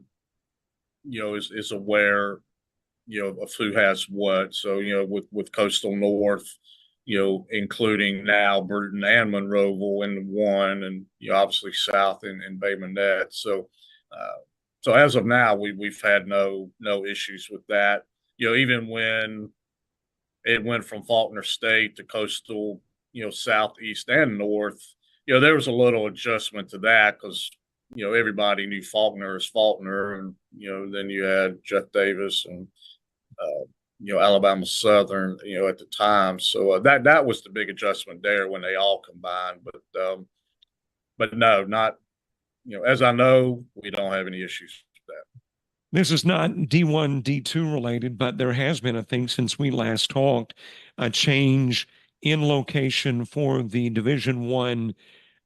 is aware, of who has what. So, with Coastal North, including now Bruton and Monroeville in one, and obviously South and Bay Minette. So, so as of now, we've had no issues with that. Even when it went from Faulkner State to Coastal, South, East, and North, there was a little adjustment to that because everybody knew Faulkner as Faulkner, and then you had Jeff Davis and Alabama Southern, at the time. So that was the big adjustment there when they all combined. But no, not as I know, we don't have any issues with that. This is not D1, D2 related, but there has been, I think, since we last talked, a change in location for the Division One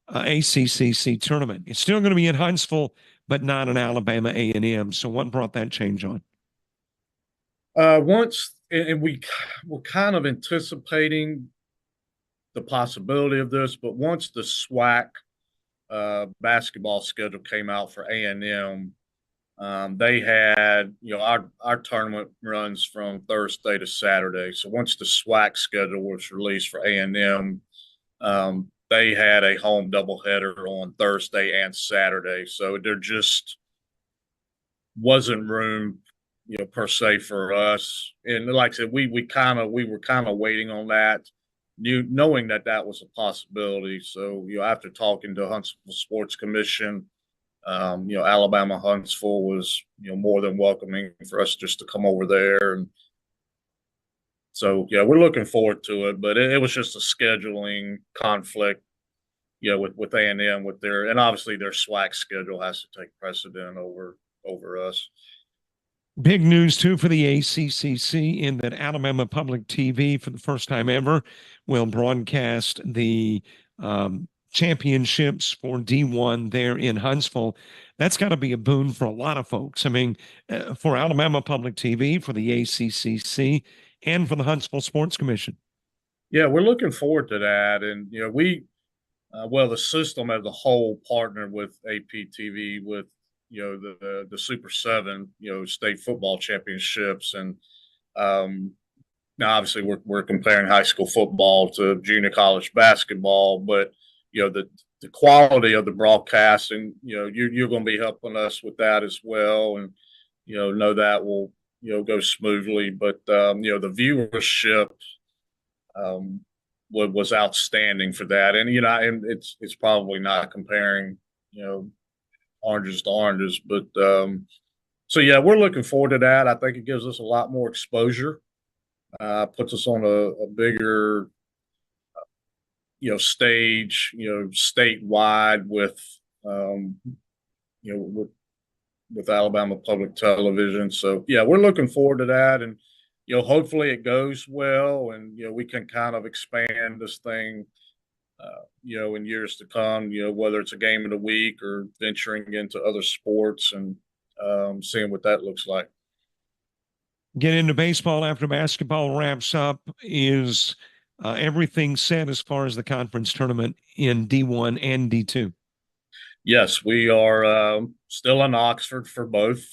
ACCC tournament. It's still going to be in Huntsville, but not in Alabama A&M. So what brought that change on? Once, and we were kind of anticipating the possibility of this, but once the SWAC basketball schedule came out for A&M, they had, our tournament runs from Thursday to Saturday. So once the SWAC schedule was released for A&M, they had a home doubleheader on Thursday and Saturday. So there just wasn't room, per se for us. And like I said, we were kind of waiting on that, knowing that was a possibility. So, after talking to Huntsville Sports Commission, Alabama Huntsville was, more than welcoming for us just to come over there. And so, yeah, we're looking forward to it, but it was just a scheduling conflict, with A&M and obviously their SWAC schedule has to take precedent over us. Big news, too, for the ACCC in that Alabama Public TV, for the first time ever, will broadcast the championships for D1 there in Huntsville. That's got to be a boon for a lot of folks. I mean, for Alabama Public TV, for the ACCC, and for the Huntsville Sports Commission. Yeah, we're looking forward to that. And, the system as a whole partnered with APTV with, the Super 7, state football championships. And now obviously we're comparing high school football to junior college basketball, but, the quality of the broadcasting, you're going to be helping us with that as well. And, know that will go smoothly. But the viewership um, was outstanding for that, and and it's probably not comparing oranges to oranges, but so yeah, we're looking forward to that. I think it gives us a lot more exposure, puts us on a bigger stage, statewide with um, with Alabama Public Television. So yeah, we're looking forward to that, and hopefully it goes well, and we can kind of expand this thing, in years to come. Whether it's a game of the week or venturing into other sports and seeing what that looks like. Get into baseball after basketball wraps up. Is everything set as far as the conference tournament in D1 and D2? Yes, we are still in Oxford for both.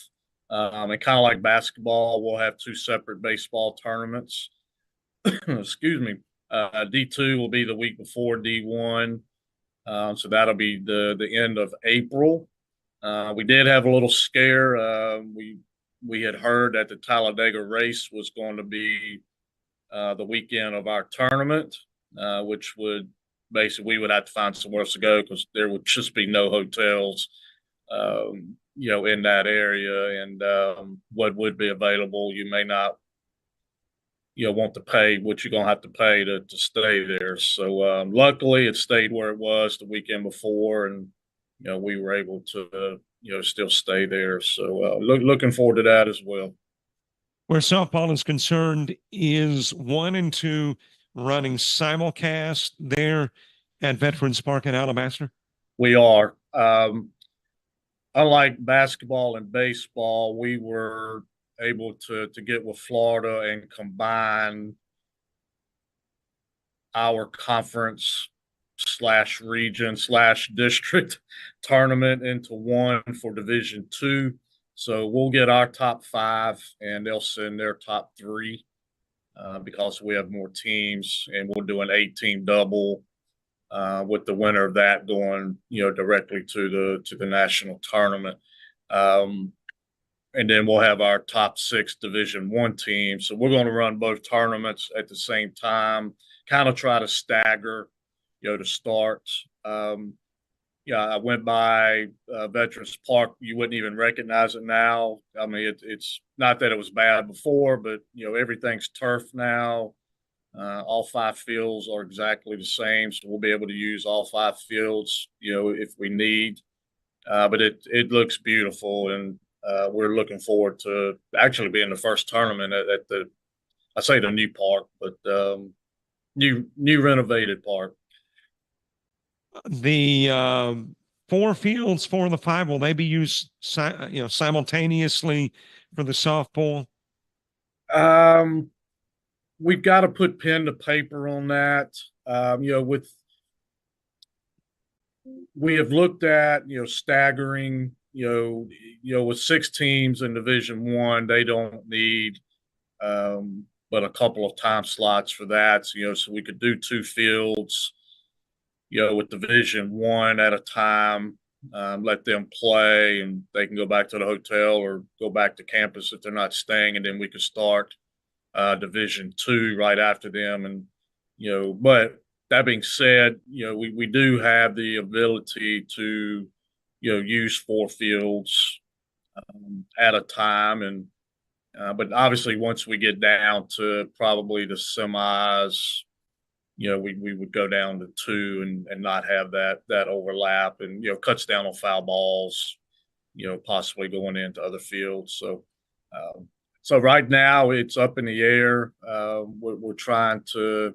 And kind of like basketball, we'll have two separate baseball tournaments. Excuse me. D2 will be the week before D1. So that'll be the end of April. We did have a little scare. We had heard that the Talladega race was going to be the weekend of our tournament, which would basically we would have to find somewhere else to go because there would just be no hotels, in that area, and what would be available, you may not, want to pay what you're gonna have to pay to stay there. So luckily, it stayed where it was the weekend before, and we were able to, still stay there. So looking forward to that as well. Where softball is concerned, is 1 and 2 running simulcast there at Veterans Park in Alabaster? We are. Unlike basketball and baseball, we were able to get with Florida and combine our conference / region / district tournament into one for Division II. So we'll get our top 5, and they'll send their top 3 because we have more teams, and we'll do an 8-team double with the winner of that going, directly to the national tournament. And then we'll have our top 6 Division I teams. So we're going to run both tournaments at the same time, kind of try to stagger, to start. I went by Veterans Park. You wouldn't even recognize it now. I mean, it's not that it was bad before, but, everything's turf now. All 5 fields are exactly the same, so we'll be able to use all 5 fields, if we need. But it looks beautiful, and we're looking forward to actually being the first tournament at the new park, but new renovated park. The 4 fields for the 5, will they be used simultaneously for the softball? We've got to put pen to paper on that. We have looked at staggering. With 6 teams in Division I, they don't need but a couple of time slots for that. So we could do 2 fields, with Division I at a time. Let them play, and they can go back to the hotel or go back to campus if they're not staying, and then we could start Division II right after them. And but that being said, we do have the ability to use 4 fields at a time, and but obviously once we get down to probably the semis, we would go down to 2 and not have that overlap, and cuts down on foul balls, possibly going into other fields. So right now it's up in the air. We're trying to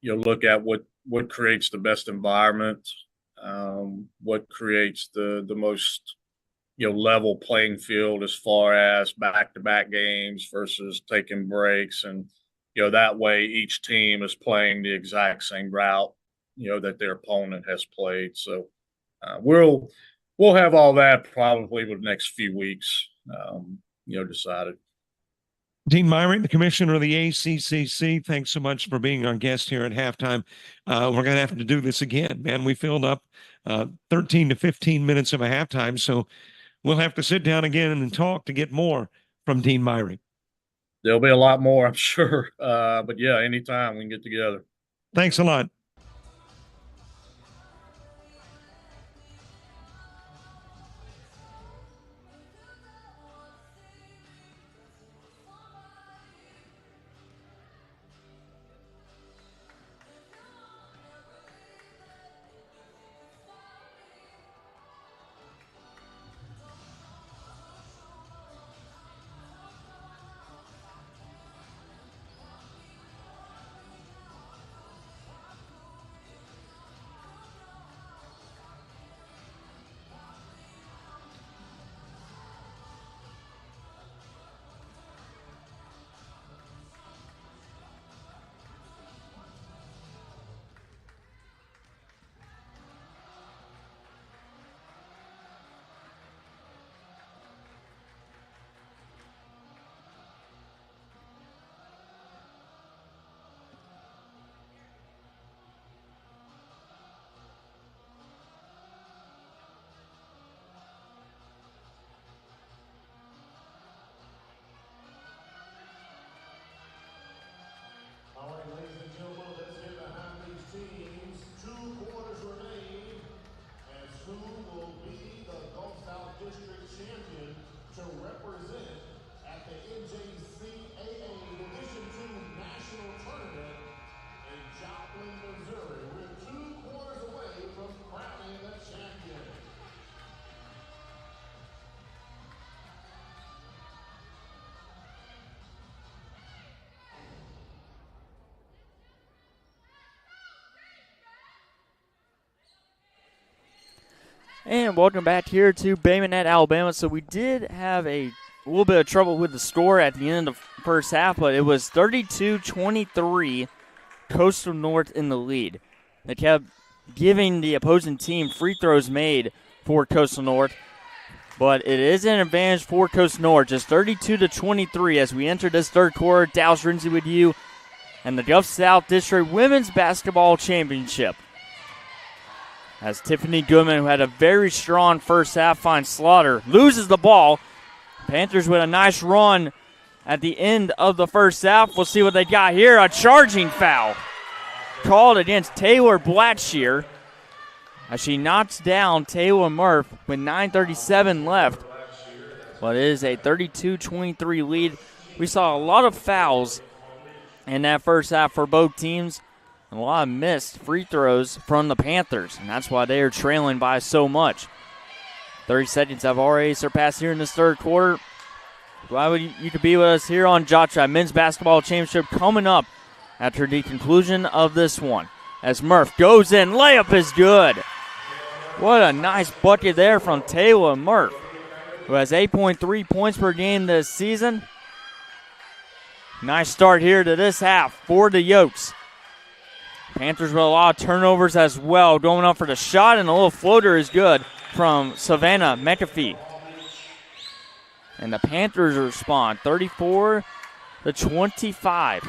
look at what creates the best environment, what creates the most level playing field as far as back-to-back games versus taking breaks, and that way each team is playing the exact same route that their opponent has played. So we'll have all that probably with the next few weeks decided. Dean Myrick, the commissioner of the ACCC, thanks so much for being our guest here at halftime. We're going to have to do this again, man. We filled up 13 to 15 minutes of a halftime, so we'll have to sit down again and talk to get more from Dean Myrie. There'll be a lot more, I'm sure. But yeah, anytime we can get together. Thanks a lot. All right, ladies and gentlemen, let's get behind these teams. 2 quarters remain, and who will be the Gulf South District champion to represent at the NJCAA Division II National Tournament in Joplin, Missouri. We're 2 quarters away from crowning the champion. And welcome back here to Bay Minette, Alabama. So we did have a little bit of trouble with the score at the end of the first half, but it was 32-23, Coastal North in the lead. They kept giving the opposing team free throws made for Coastal North, but it is an advantage for Coastal North, just 32-23 as we enter this third quarter. Dallas Rinsey with you, and the Gulf South District Women's Basketball Championship. As Tiffany Goodman, who had a very strong first half, finds Slaughter, loses the ball. Panthers with a nice run at the end of the first half. We'll see what they got here. A charging foul called against Taylor Blackshear as she knocks down Taylor Murph with 9:37 left. But it is a 32-23 lead. We saw a lot of fouls in that first half for both teams. A lot of missed free throws from the Panthers, and that's why they are trailing by so much. 30 seconds have already surpassed here in this third quarter. Glad you could be with us here on JockJive Men's Basketball Championship coming up after the conclusion of this one. As Murph goes in, layup is good. What a nice bucket there from Taylor Murph, who has 8.3 points per game this season. Nice start here to this half for the Yokes. Panthers with a lot of turnovers as well. Going up for the shot, and a little floater is good from Savannah McAfee. And the Panthers respond 34-25.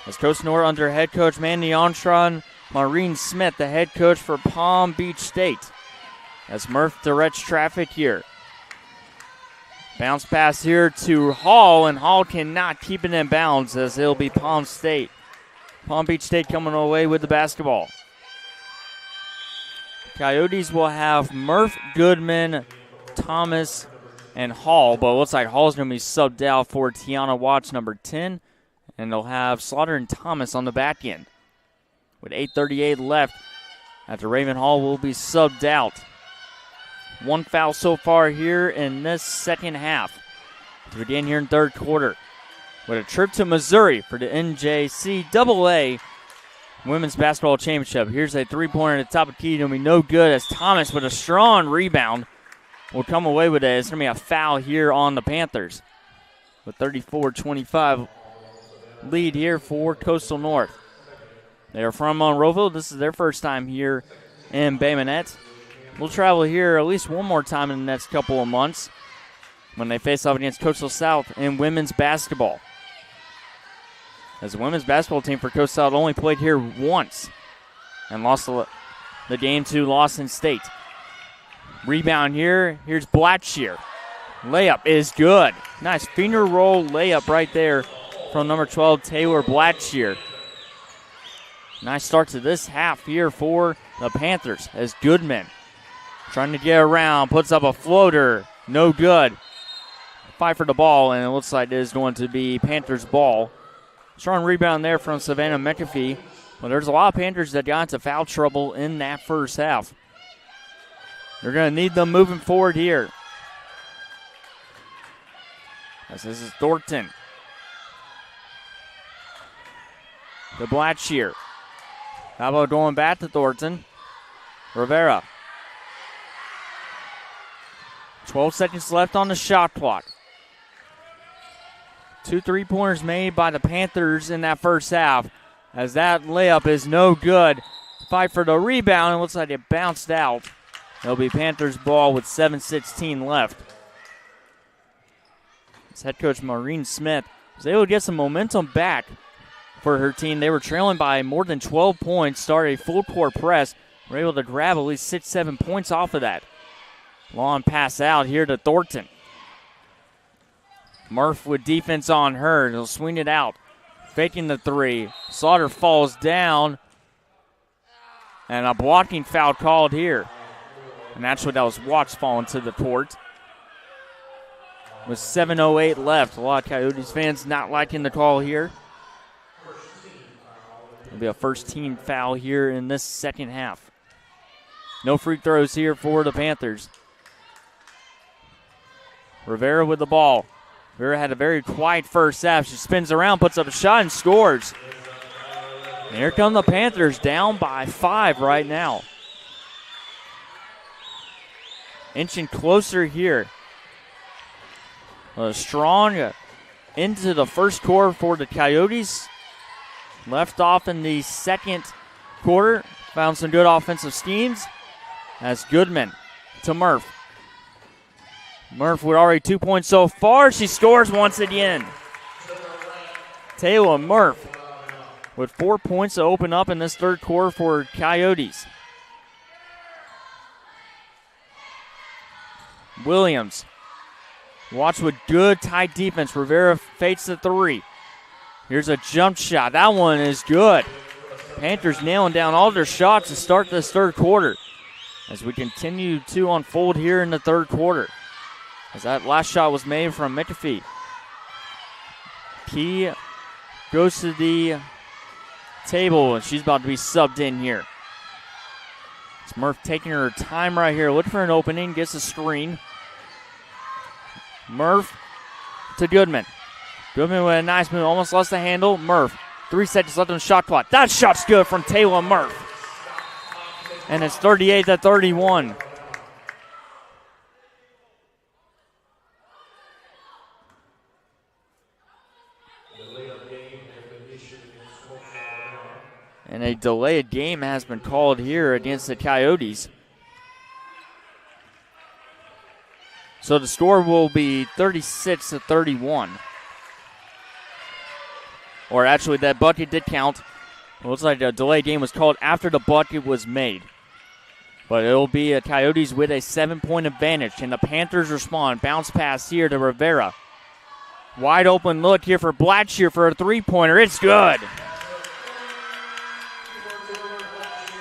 As Coastal North under head coach Mandy Armstrong, Maureen Smith, the head coach for Palm Beach State. As Murph directs traffic here. Bounce pass here to Hall, and Hall cannot keep it in bounds as it'll be Palm Beach State coming away with the basketball. Coyotes will have Murph, Goodman, Thomas, and Hall, but it looks like Hall's going to be subbed out for Tiana Watts, number 10, and they'll have Slaughter and Thomas on the back end. With 8:38 left, after Raven Hall will be subbed out. 1 foul so far here in this second half. To begin here in third quarter. With a trip to Missouri for the NJCAA Women's Basketball Championship. Here's a three-pointer at the top of the key. It'll be no good as Thomas with a strong rebound will come away with it. It's going to be a foul here on the Panthers. With 34-25 lead here for Coastal North. They are from Monroeville. This is their first time here in Bay Minette. We'll travel here at least one more time in the next couple of months when they face off against Coastal South in women's basketball. As the women's basketball team for Coastal South only played here once and lost the game to Lawson State. Rebound here. Here's Blackshear. Layup is good. Nice finger roll layup right there from number 12, Taylor Blackshear. Nice start to this half here for the Panthers as Goodman trying to get around, puts up a floater. No good. Fight for the ball, and it looks like it is going to be Panthers ball. Strong rebound there from Savannah McAfee. Well, there's a lot of Panthers that got into foul trouble in that first half. They're going to need them moving forward here. As this is Thornton. The Blackshear. How about going back to Thornton? Rivera. 12 seconds left on the shot clock. 2 3-pointers made by the Panthers in that first half. As that layup is no good. Fight for the rebound. It looks like it bounced out. It'll be Panthers ball with 7:16 left. As head coach Maureen Smith was able to get some momentum back for her team. They were trailing by more than 12 points, started a full court press. Were able to grab at least 6-7 points off of that. Long pass out here to Thornton. Murph with defense on her. He'll swing it out. Faking the three. Slaughter falls down. And a blocking foul called here. And actually that was Watts falling to the court. With 7:08 left. A lot of Coyotes fans not liking the call here. It'll be a first team foul here in this second half. No free throws here for the Panthers. Rivera with the ball. Rivera had a very quiet first half. She spins around, puts up a shot, and scores. And here come the Panthers, down by 5 right now. Inching closer here. Strong into the first quarter for the Coyotes. Left off in the second quarter. Found some good offensive schemes. As Goodman to Murph. Murph with already 2 points so far. She scores once again. Taylor Murph with 4 points to open up in this third quarter for Coyotes. Williams. Watch with good tight defense. Rivera fakes the three. Here's a jump shot. That one is good. Panthers nailing down all their shots to start this third quarter. As we continue to unfold here in the third quarter. As that last shot was made from McAfee. Key goes to the table, and she's about to be subbed in here. It's Murph taking her time right here. Looking for an opening, gets a screen. Murph to Goodman. Goodman with a nice move, almost lost the handle. Murph, 3 seconds left on the shot clock. That shot's good from Taylor Murph. And it's 38-31. And a delayed game has been called here against the Coyotes. So the score will be 36-31. Or actually, that bucket did count. It looks like a delayed game was called after the bucket was made. But it will be a Coyotes with a 7-point advantage. And the Panthers respond. Bounce pass here to Rivera. Wide open look here for Blackshear for a three-pointer. It's good.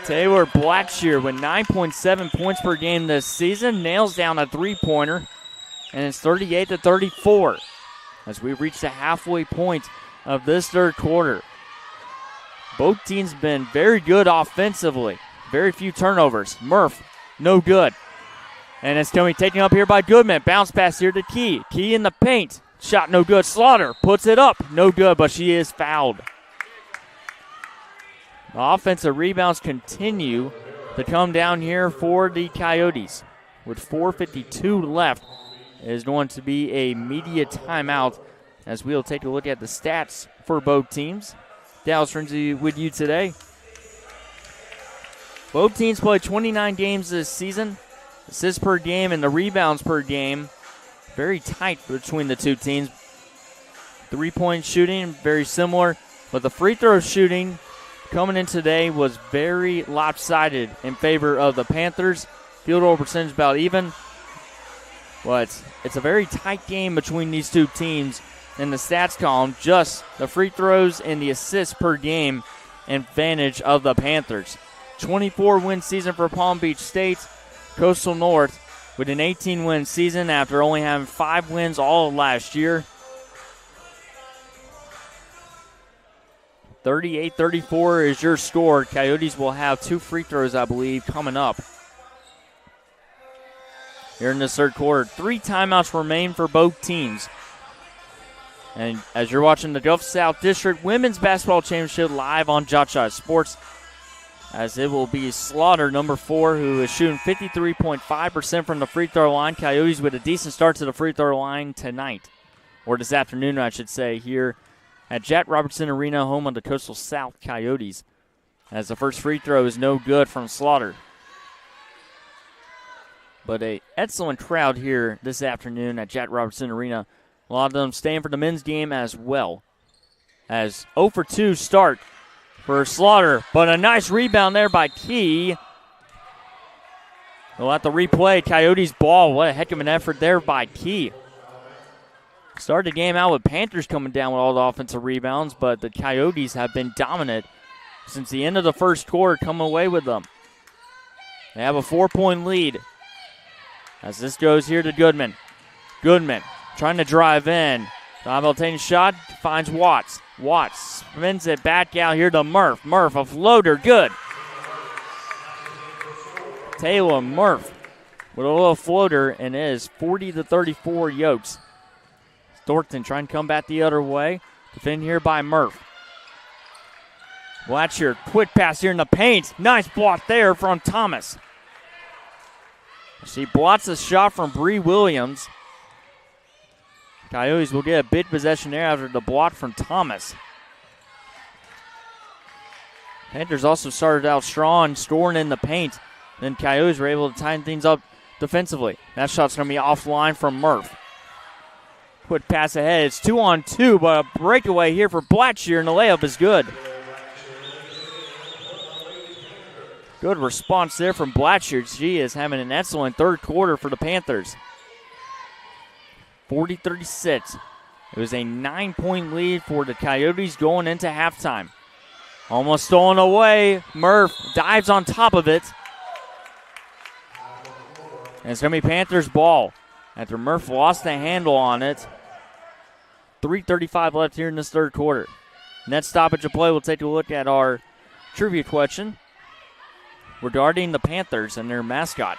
Taylor Blackshear with 9.7 points per game this season. Nails down a three-pointer. And it's 38-34 as we reach the halfway point of this third quarter. Both teams been very good offensively. Very few turnovers. Murph, no good. And it's going to be taken up here by Goodman. Bounce pass here to Key. Key in the paint. Shot no good. Slaughter puts it up. No good, but she is fouled. The offensive rebounds continue to come down here for the Coyotes. With 4:52 left, it is going to be a media timeout as we'll take a look at the stats for both teams. Dallas Rinsey with you today. Both teams played 29 games this season. Assists per game and the rebounds per game, very tight between the two teams. 3-point shooting, very similar. But the free throw shooting coming in today was very lopsided in favor of the Panthers. field goal percentage about even. Well, it's a very tight game between these two teams. In the stats column, just the free throws and the assists per game advantage of the Panthers. 24-win season for Palm Beach State. Coastal North with an 18-win season after only having 5 wins all of last year. 38-34 is your score. Coyotes will have 2 free throws, I believe, coming up here in this third quarter. 3 timeouts remain for both teams. And as you're watching the Gulf South District Women's Basketball Championship live on JockJive Sports, as it will be Slaughter, number 4, who is shooting 53.5% from the free throw line. Coyotes with a decent start to the free throw line tonight, or this afternoon, I should say, here at Jack Robertson Arena, home of the Coastal South Coyotes, as the first free throw is no good from Slaughter. But an excellent crowd here this afternoon at Jack Robertson Arena. A lot of them staying for the men's game as well. As 0 for 2 start for Slaughter, but a nice rebound there by Key. We'll have to replay Coyotes ball. What a heck of an effort there by Key. Started the game out with Panthers coming down with all the offensive rebounds, but the Coyotes have been dominant since the end of the first quarter, coming away with them. They have a 4-point lead. As this goes here to Goodman. Goodman trying to drive in. Simultaneous shot, finds Watts. Watts spins it back out here to Murph. Murph, a floater, good. Taylor Murph with a little floater, and it is 40-34 Yokes. Thornton trying to come back the other way. Defended here by Murph. Blatcher, quick pass here in the paint. Nice block there from Thomas. She blocks a shot from Bree Williams. Coyotes will get a big possession there after the block from Thomas. Panthers also started out strong, scoring in the paint. Then Coyotes were able to tighten things up defensively. That shot's going to be offline from Murph. Quick pass ahead. It's 2-on-2, but a breakaway here for Blatcher, and the layup is good. Good response there from Blatcher. She is having an excellent third quarter for the Panthers. 40-36. It was a 9-point lead for the Coyotes going into halftime. Almost stolen away. Murph dives on top of it. And it's going to be Panthers ball after Murph lost the handle on it. 3:35 left here in this third quarter. Next stoppage of play, we'll take a look at our trivia question regarding the Panthers and their mascot.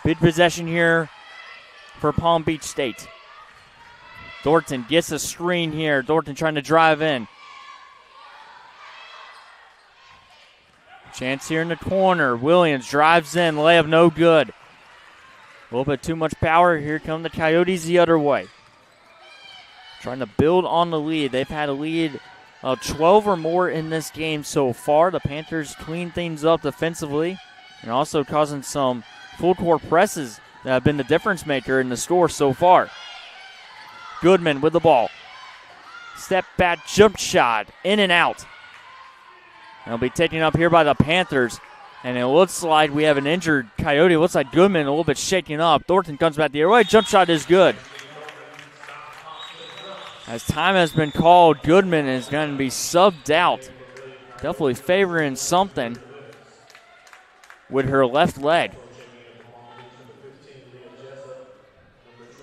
Big possession here for Palm Beach State. Thornton gets a screen here. Thornton trying to drive in. Chance here in the corner. Williams drives in. Layup no good. A little bit too much power. Here come the Coyotes the other way. Trying to build on the lead. They've had a lead of 12 or more in this game so far. The Panthers clean things up defensively and also causing some full court presses that have been the difference maker in the score so far. Goodman with the ball. Step back jump shot. In and out. It'll be taken up here by the Panthers. And it looks like we have an injured Coyote. It looks like Goodman a little bit shaken up. Thornton comes back the other way. Jump shot is good. As time has been called, Goodman is going to be subbed out. Definitely favoring something with her left leg.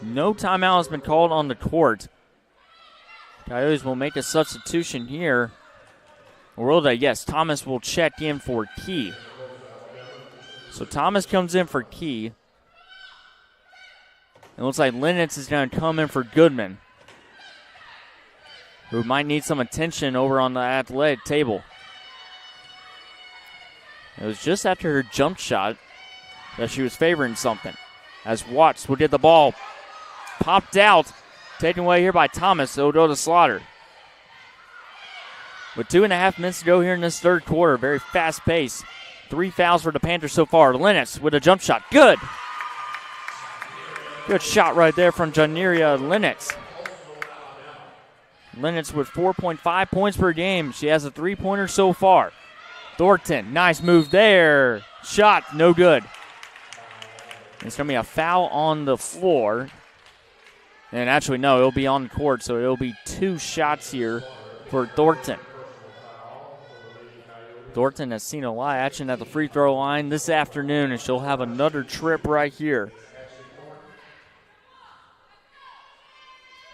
No timeout has been called on the court. Coyotes will make a substitution here. Or will they? Yes, Thomas will check in for Key. So Thomas comes in for Key. It looks like Lennox is going to come in for Goodman, who might need some attention over on the athletic table. It was just after her jump shot that she was favoring something. As Watts will get the ball popped out, taken away here by Thomas. It'll go to Slaughter. With 2.5 minutes to go here in this third quarter, very fast pace. 3 fouls for the Panthers so far. Lennox with a jump shot. Good. Good shot right there from Janeria Lennox. Lennox with 4.5 points per game. She has a 3-pointer so far. Thornton, nice move there. Shot, no good. It's going to be a foul on the floor. And actually, no, it'll be on the court, so it'll be 2 shots here for Thornton. Thornton has seen a lot of action at the free throw line this afternoon, and she'll have another trip right here.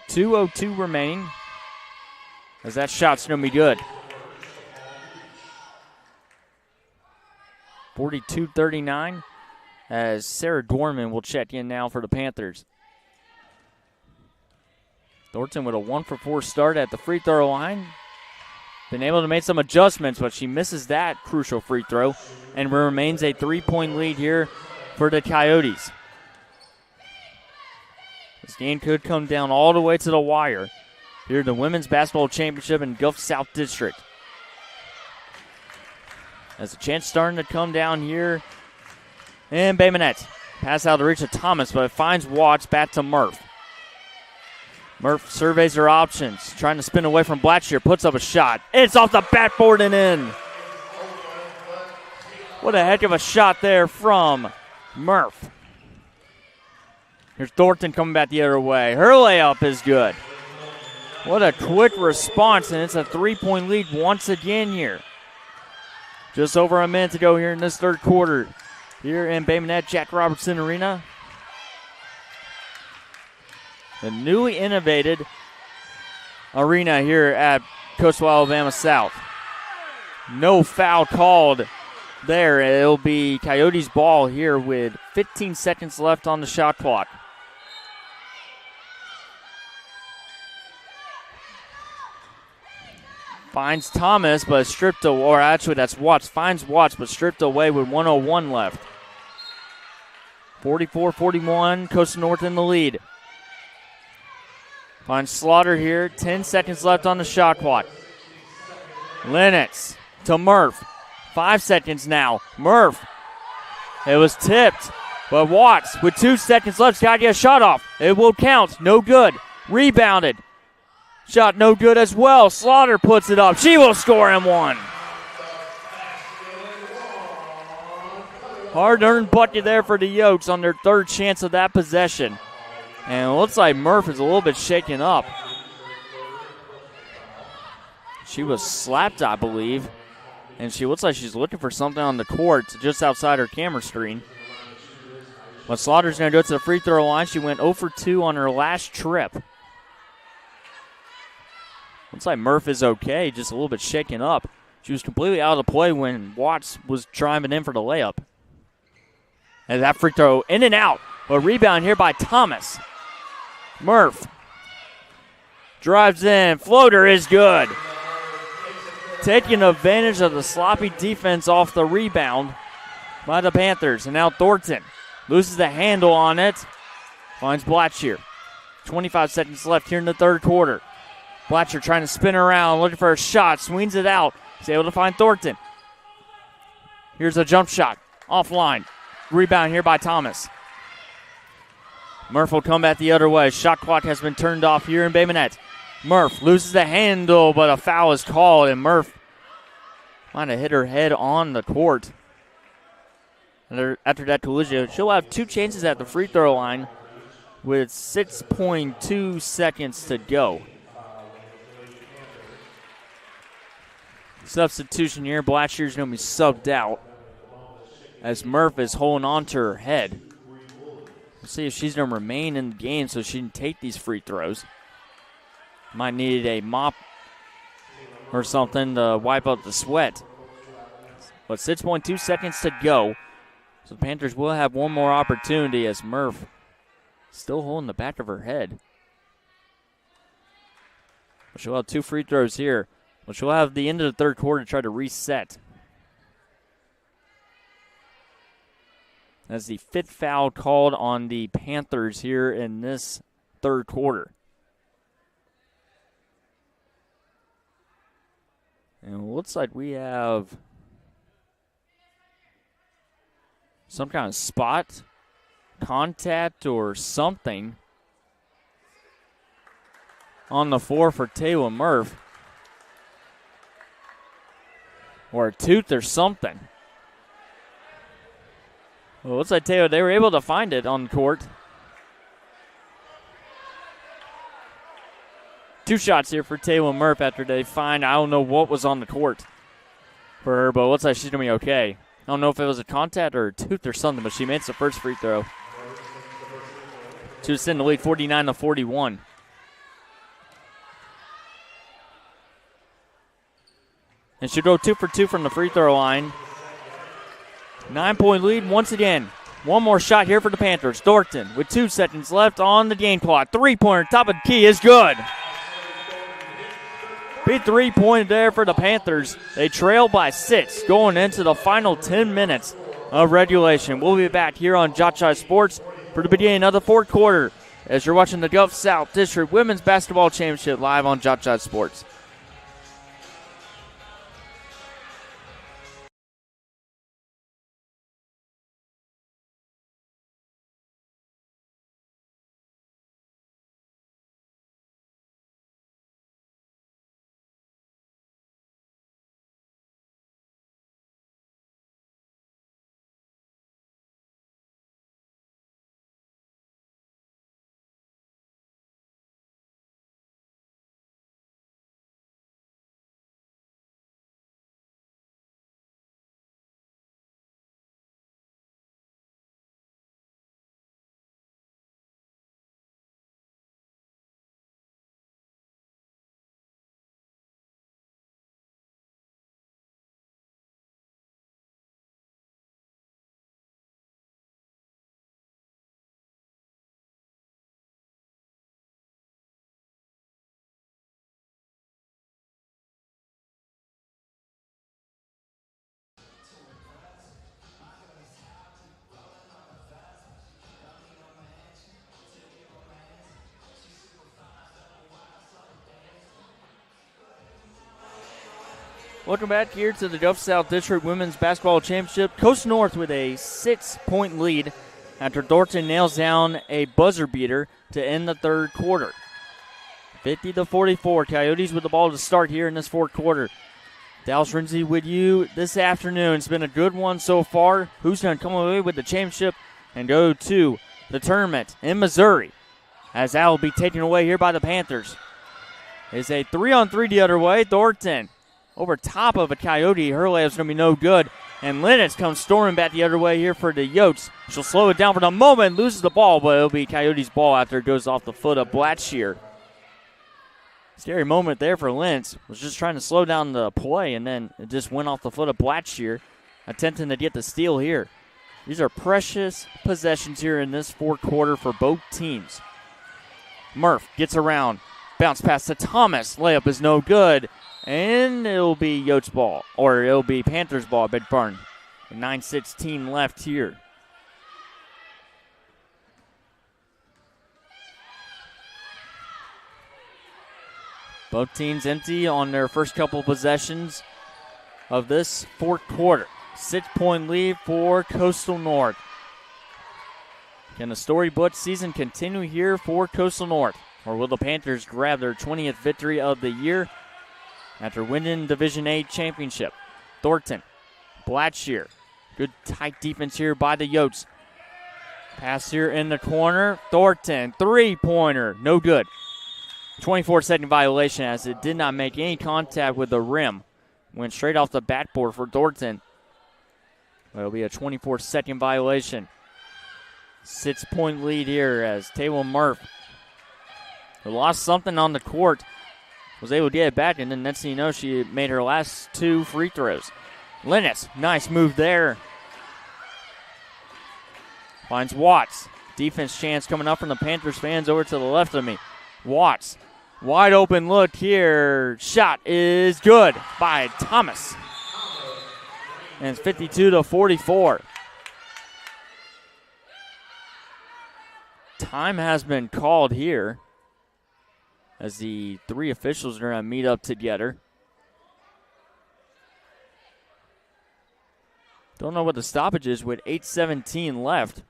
2:02 remaining, as that shot's going to be good. 42-39, as Sarah Dorman will check in now for the Panthers. Thornton with a 1-for-4 start at the free throw line. Been able to make some adjustments, but she misses that crucial free throw and remains a 3-point lead here for the Coyotes. This game could come down all the way to the wire here at the Women's Basketball Championship in Gulf South District. As the chance starting to come down here. And Bay Minette. Pass out to reach of Thomas, but it finds Watts back to Murph. Murph surveys her options, trying to spin away from Blackshear, puts up a shot. It's off the backboard and in. What a heck of a shot there from Murph. Here's Thornton coming back the other way. Her layup is good. What a quick response, and it's a 3-point lead once again here. Just over a minute to go here in this third quarter. Here in Bay Minette, Jack Robertson Arena. The newly innovated arena here at Coastal Alabama South. No foul called there. It'll be Coyotes ball here with 15 seconds left on the shot clock. Finds Thomas, but stripped away, or actually that's Watts. Finds Watts, but stripped away with 1:01 left. 44-41, Coastal North in the lead. Finds Slaughter here, 10 seconds left on the shot clock. Lennox to Murph, 5 seconds now. Murph, it was tipped, but Watts with 2 seconds left, got to get a shot off. It will count, no good. Rebounded. Shot no good as well. Slaughter puts it up. She will score and one. Hard-earned bucket there for the Yokes on their third chance of that possession. And it looks like Murph is a little bit shaken up. She was slapped, I believe. And she looks like she's looking for something on the court just outside her camera screen. But Slaughter's going to go to the free throw line. She went 0 for 2 on her last trip. Looks like Murph is okay, just a little bit shaken up. She was completely out of play when Watts was driving in for the layup. And that free throw in and out. A rebound here by Thomas. Murph drives in. Floater is good. Taking advantage of the sloppy defense off the rebound by the Panthers. And now Thornton loses the handle on it. Finds Blackshear. 25 seconds left here in the third quarter. Blackshear trying to spin around, looking for a shot. Swings it out. He's able to find Thornton. Here's a jump shot. Offline. Rebound here by Thomas. Murph will come back the other way. Shot clock has been turned off here in Bay Minette. Murph loses the handle, but a foul is called, and Murph might have hit her head on the court. After that collision, she'll have 2 chances at the free throw line with 6.2 seconds to go. Substitution here. Blackshear's going to be subbed out as Murph is holding on to her head. We'll see if she's going to remain in the game so she can take these free throws. Might need a mop or something to wipe up the sweat. But 6.2 seconds to go. So the Panthers will have one more opportunity as Murph still holding the back of her head. She'll have 2 free throws here. But she'll have the end of the third quarter to try to reset. That's the 5th foul called on the Panthers here in this third quarter. And it looks like we have some kind of spot, contact, or something on the floor for Taylor Murph. or a tooth or something. Well, what's I tell you? They were able to find it on the court. 2 shots here for Taylor Murph after they find, I don't know what was on the court for her, but it looks like she's going to be okay. I don't know if it was a contact or a tooth or something, but she makes the first free throw. She was in the lead 49-41. And she'll go 2 for 2 from the free throw line. 9-point lead once again. One more shot here for the Panthers. Thornton with 2 seconds left on the game clock. 3-pointer, top of the key is good. Big 3-pointer there for the Panthers. They trail by 6 going into the final 10 minutes of regulation. We'll be back here on JockJive Sports for the beginning of the 4th quarter as you're watching the Gulf South District Women's Basketball Championship live on JockJive Sports. Welcome back here to the Gulf South District Women's Basketball Championship. Coast North with a 6-point lead after Thornton nails down a buzzer beater to end the 3rd quarter. 50-44. Coyotes with the ball to start here in this 4th quarter. Dallas Rinsey with you this afternoon. It's been a good one so far. Who's going to come away with the championship and go to the tournament in Missouri? As that will be taken away here by the Panthers. It's a 3-on-3 the other way. Thornton over top of a Coyote. Her layup's going to be no good. And Lennox comes storming back the other way here for the Yotes. She'll slow it down for the moment, loses the ball, but it'll be Coyote's ball after it goes off the foot of Blackshear. Scary moment there for Lennox. Was just trying to slow down the play, and then it just went off the foot of Blackshear, attempting to get the steal here. These are precious possessions here in this 4th quarter for both teams. Murph gets around. Bounce pass to Thomas. Layup is no good. And it'll be Yotes' ball, or it'll be Panthers' ball, beg pardon. 9:16 left here. Both teams empty on their first couple possessions of this 4th quarter. 6-point lead for Coastal North. Can the storybook season continue here for Coastal North? Or will the Panthers grab their 20th victory of the year after winning Division A championship? Thornton, Blackshear. Good tight defense here by the Yotes. Pass here in the corner. Thornton, 3-pointer, no good. 24-second violation as it did not make any contact with the rim. Went straight off the backboard for Thornton. It'll be a 24-second violation. 6-point lead here as Taylor Murph, who lost something on the court, was able to get it back, and then next thing you know, she made her last 2 free throws. Lennox, nice move there. Finds Watts. Defense chance coming up from the Panthers fans over to the left of me. Watts, wide open look here. Shot is good by Thomas. And it's 52-44. Time has been called here as the 3 officials are going to meet up together. Don't know what the stoppage is with 8:17 left.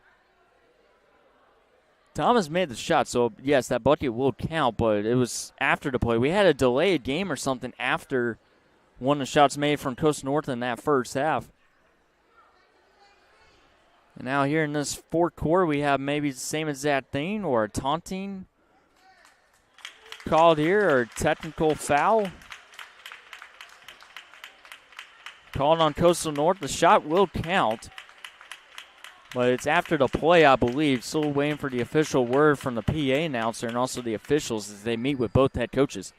Thomas made the shot, so yes, that bucket will count, but it was after the play. We had a delayed game or something after one of the shots made from Coastal North in that first half. And now here in this fourth quarter, we have maybe the same exact thing or a taunting called here or a technical foul. Called on Coastal North. The shot will count, but it's after the play, I believe. Still waiting for the official word from the PA announcer and also the officials as they meet with both head coaches.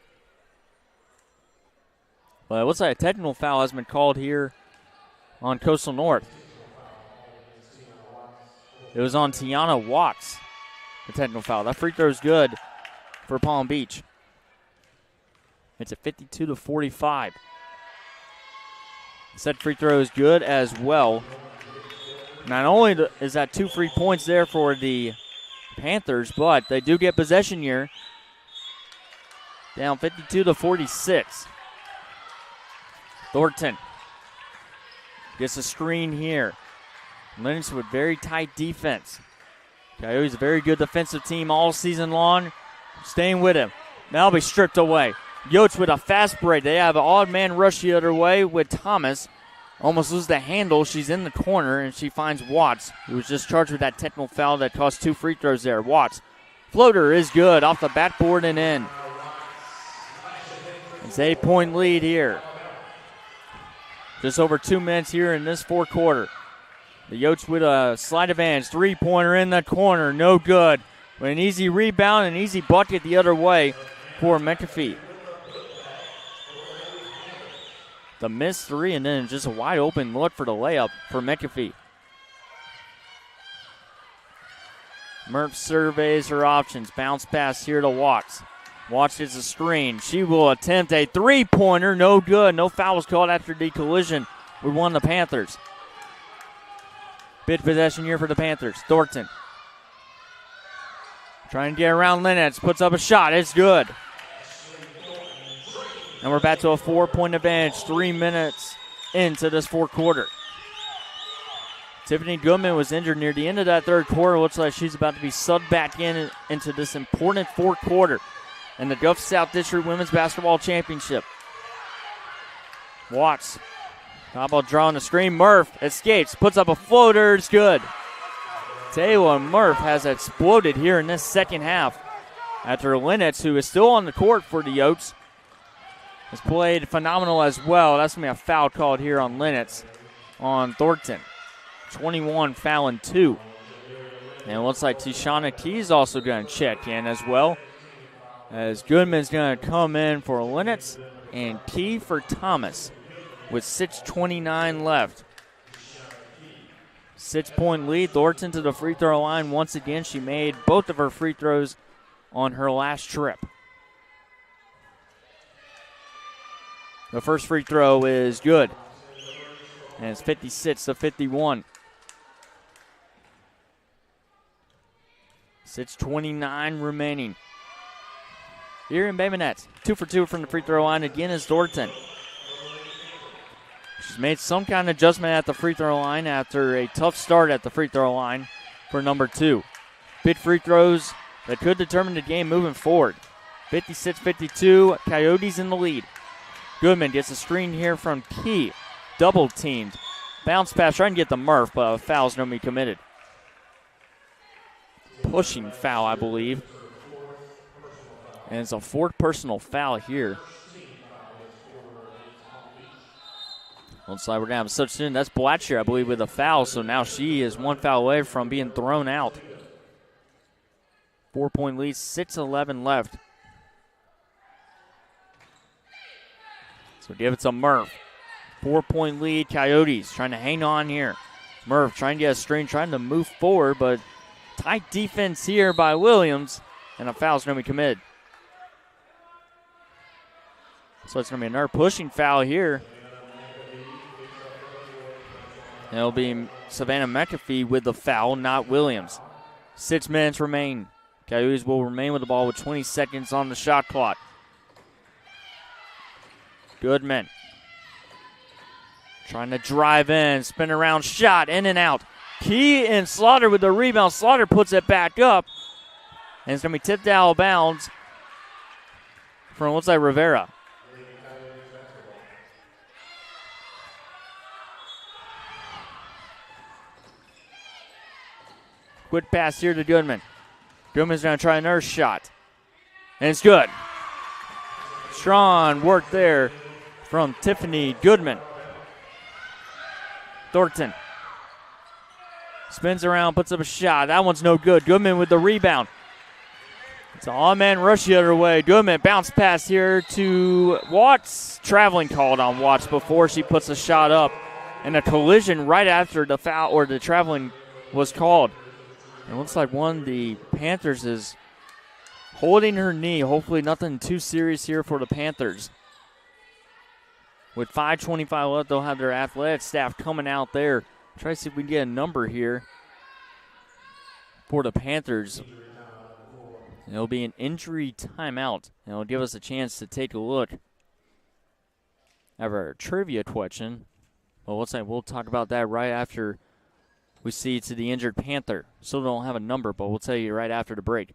But it looks like a technical foul has been called here on Coastal North. It was on Tiana Watts, the technical foul. That free throw is good for Palm Beach. It's a 52-45. Said free throw is good as well. Not only is that 2 free points there for the Panthers, but they do get possession here. Down 52-46. Thornton gets a screen here. Lennox with very tight defense. Coyotes a very good defensive team all season long. Staying with him. Now be stripped away. Yotes with a fast break. They have an odd man rush the other way with Thomas. Almost loses the handle. She's in the corner, and she finds Watts, who was just charged with that technical foul that cost 2 free throws there. Watts. Floater is good off the backboard and in. It's an 8-point lead here. Just over 2 minutes here in this fourth quarter. The Yotes with a slight advantage. 3-pointer in the corner. No good. With an easy rebound and an easy bucket the other way for McAfee. The missed 3 and then just a wide open look for the layup for McAfee. Murph surveys her options. Bounce pass here to Watts. Watts gets a screen. She will attempt a 3-pointer. No good. No foul was called after the collision with one of the Panthers. Bid possession here for the Panthers. Thornton trying to get around Lennox. Puts up a shot. It's good. And we're back to a 4-point advantage 3 minutes into this fourth quarter. Tiffany Goodman was injured near the end of that third quarter. Looks like she's about to be subbed back into this important fourth quarter in the Gulf South District Women's Basketball Championship. Watts. How about drawing the screen? Murph escapes, puts up a floater. It's good. Taylor Murph has exploded here in this second half after Lennox, who is still on the court for the Yotes, has played phenomenal as well. That's going to be a foul called here on Lennox on Thornton. 21 fouling 2. And it looks like Tishana Key's also going to check in as well, as Goodman's going to come in for Lennox and Key for Thomas with 6:29 left. 6-point lead. Thornton to the free throw line once again. She made both of her free throws on her last trip. The first free throw is good. And it's 56-51. 6:29 remaining. Here in Bay Minette, 2 for 2 from the free throw line again is Thornton. She's made some kind of adjustment at the free throw line after a tough start at the free throw line for number 2. Big free throws that could determine the game moving forward. 56-52, Coyotes in the lead. Goodman gets a screen here from Key. Double teamed. Bounce pass, trying to get the Murph, but a foul's going to be committed. Pushing foul, I believe. And it's a 4th personal foul here. Looks like we're going to have a substitution. That's Blatcher, I believe, with a foul. So now she is 1 foul away from being thrown out. 4-point lead, 6:11 left. So give it to Murph. 4-point lead, Coyotes trying to hang on here. Murph trying to get a screen, trying to move forward, but tight defense here by Williams, and a foul's going to be committed. So it's going to be another pushing foul here. And it'll be Savannah McAfee with the foul, not Williams. 6 minutes remain. Coyotes will remain with the ball with 20 seconds on the shot clock. Goodman trying to drive in, spin around shot, in and out. Key and Slaughter with the rebound. Slaughter puts it back up. And it's going to be tipped out of bounds from, looks like, Rivera. Quick pass here to Goodman. Goodman's going to try another shot. And it's good. Strong work there from Tiffany Goodman. Thornton spins around, puts up a shot. That one's no good. Goodman with the rebound. It's an all-man rush the other way. Goodman bounce pass here to Watts. Traveling called on Watts before she puts a shot up. And a collision right after the foul or the traveling was called. It looks like one of the Panthers is holding her knee. Hopefully nothing too serious here for the Panthers. With 5:25 left, they'll have their athletic staff coming out there. Try to see if we can get a number here for the Panthers. It'll be an injury timeout. And it'll give us a chance to take a look at our trivia question. Well, we'll talk about that right after we see to the injured Panther. Still don't have a number, but we'll tell you right after the break.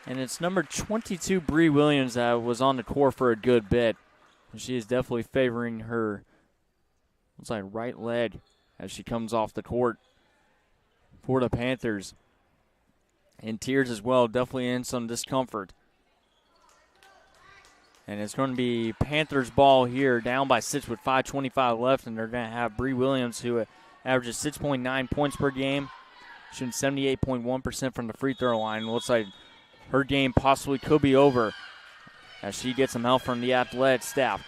And it's number 22, Bree Williams, that was on the court for a good bit. And she is definitely favoring her, looks like, right leg as she comes off the court for the Panthers. In tears as well, definitely in some discomfort. And it's going to be Panthers ball here, down by 6 with 5:25 left. And they're going to have Bree Williams, who averages 6.9 points per game, shooting 78.1% from the free throw line. Looks like her game possibly could be over as she gets some help from the athletic staff.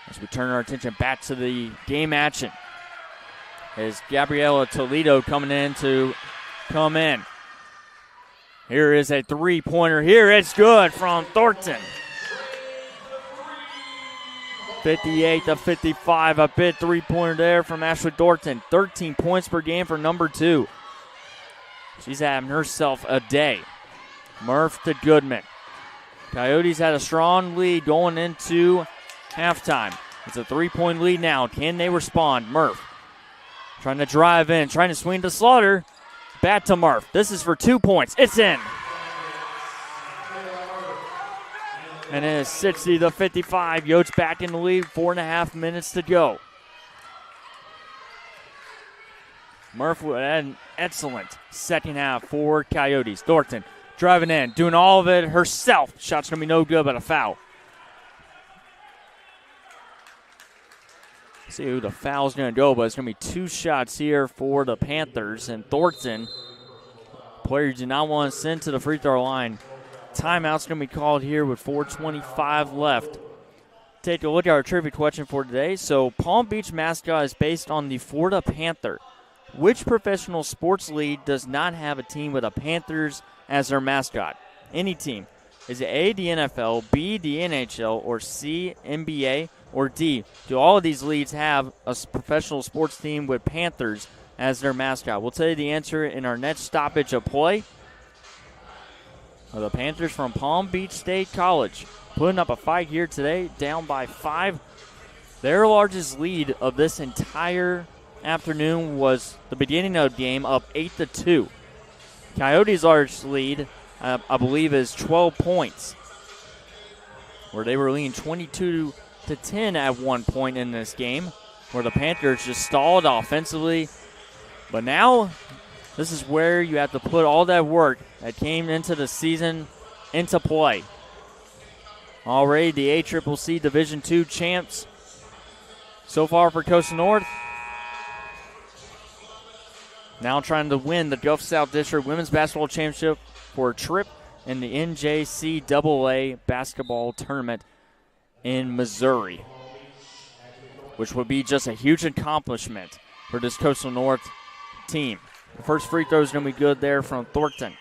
As we turn our attention back to the game action, is Gabriela Toledo coming in to come in. Here is a three-pointer. Here it's good from Thornton. 58-55, a big three-pointer there from Ashley Thornton. 13 points per game for number 2. She's having herself a day. Murph to Goodman. Coyotes had a strong lead going into halftime. It's a 3-point lead now. Can they respond? Murph trying to drive in, trying to swing to Slaughter. Back to Murph. This is for 2 points. It's in. And it is 60-55. Yotes back in the lead. 4.5 minutes to go. Murph had an excellent second half for Coyotes. Thornton driving in, doing all of it herself. Shot's going to be no good, but a foul. See who the foul's going to go, but it's going to be 2 shots here for the Panthers. And Thornton, player you do not want to send to the free throw line. Timeout's going to be called here with 4:25 left. Take a look at our trivia question for today. So Palm Beach mascot is based on the Florida Panther. Which professional sports league does not have a team with a Panthers as their mascot? Any team. Is it A, the NFL, B, the NHL, or C, NBA, or D? Do all of these leagues have a professional sports team with Panthers as their mascot? We'll tell you the answer in our next stoppage of play. The Panthers from Palm Beach State College putting up a fight here today, down by 5. Their largest lead of this entire afternoon was the beginning of the game, up 8-2. Coyotes' largest lead, I believe, is 12 points, where they were leading 22-10 at one point in this game, where the Panthers just stalled offensively. But now, this is where you have to put all that work that came into the season into play. Already the ACCC Division II champs so far for Coastal North. Now trying to win the Gulf South District Women's Basketball Championship for a trip in the NJCAA basketball tournament in Missouri, which would be just a huge accomplishment for this Coastal North team. The first free throw is going to be good there from Thornton.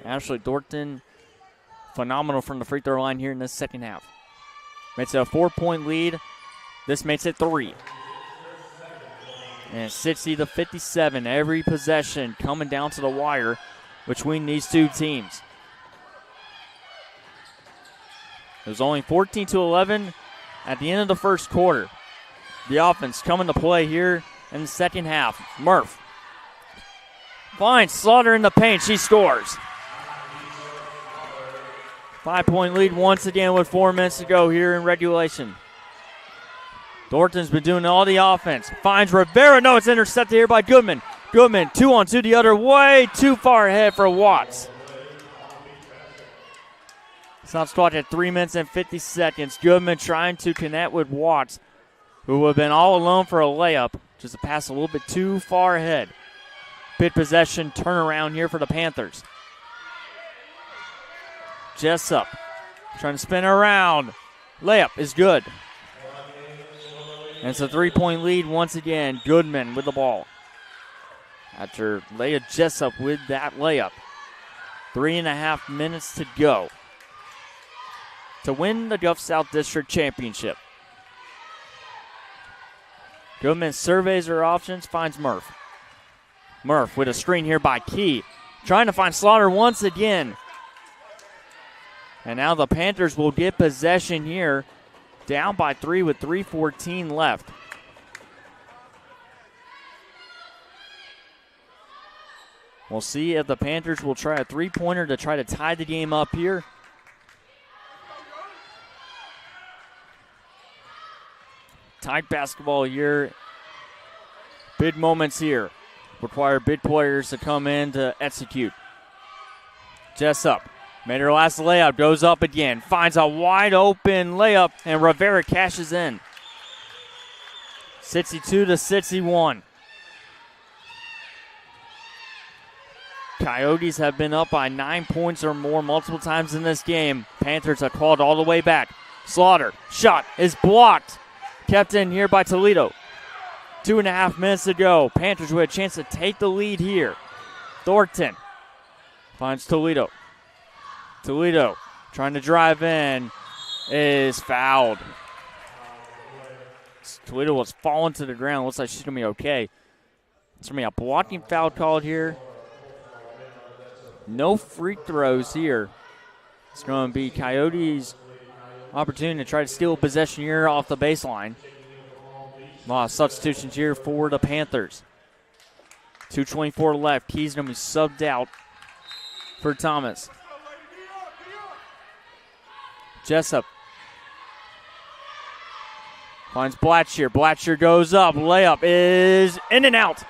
Ashley Thornton, phenomenal from the free throw line here in the second half. Makes it a 4-point lead. This makes it 3. And 60-57, every possession coming down to the wire between these two teams. It was only 14-11 at the end of the first quarter. The offense coming to play here in the second half. Murph finds Slaughter in the paint. She scores. 5-point lead once again with 4 minutes to go here in regulation. Thornton's been doing all the offense. Finds Rivera. No, it's intercepted here by Goodman. Goodman, 2-on-2 the other way. Too far ahead for Watts. South Squad at 3 minutes and 50 seconds. Goodman trying to connect with Watts, who would have been all alone for a layup. Just a pass a little bit too far ahead. Big possession turnaround here for the Panthers. Jessup trying to spin around. Layup is good. And it's a 3-point lead once again. Goodman with the ball. After Leah Jessup with that layup. 3.5 minutes to go to win the Gulf South District Championship. Goodman surveys her options, finds Murph. Murph with a screen here by Key. Trying to find Slaughter once again. And now the Panthers will get possession here. Down by 3 with 3:14 left. We'll see if the Panthers will try a three-pointer to try to tie the game up here. Tight basketball here. Big moments here. Require big players to come in to execute. Jessup made her last layup, goes up again, finds a wide open layup, and Rivera cashes in. 62-61. Coyotes have been up by 9 points or more multiple times in this game. Panthers are called all the way back. Slaughter, shot is blocked. Kept in here by Toledo. 2.5 minutes to go. Panthers with a chance to take the lead here. Thornton finds Toledo. Toledo trying to drive in is fouled. Toledo was falling to the ground. Looks like she's going to be okay. It's going to be a blocking foul called here. No free throws here. It's going to be Coyotes' opportunity to try to steal possession here off the baseline. A lot of substitutions here for the Panthers. 2:24 left. Key's going to be subbed out for Thomas. Jessup finds Blatcher. Blatcher goes up. Layup is in and out.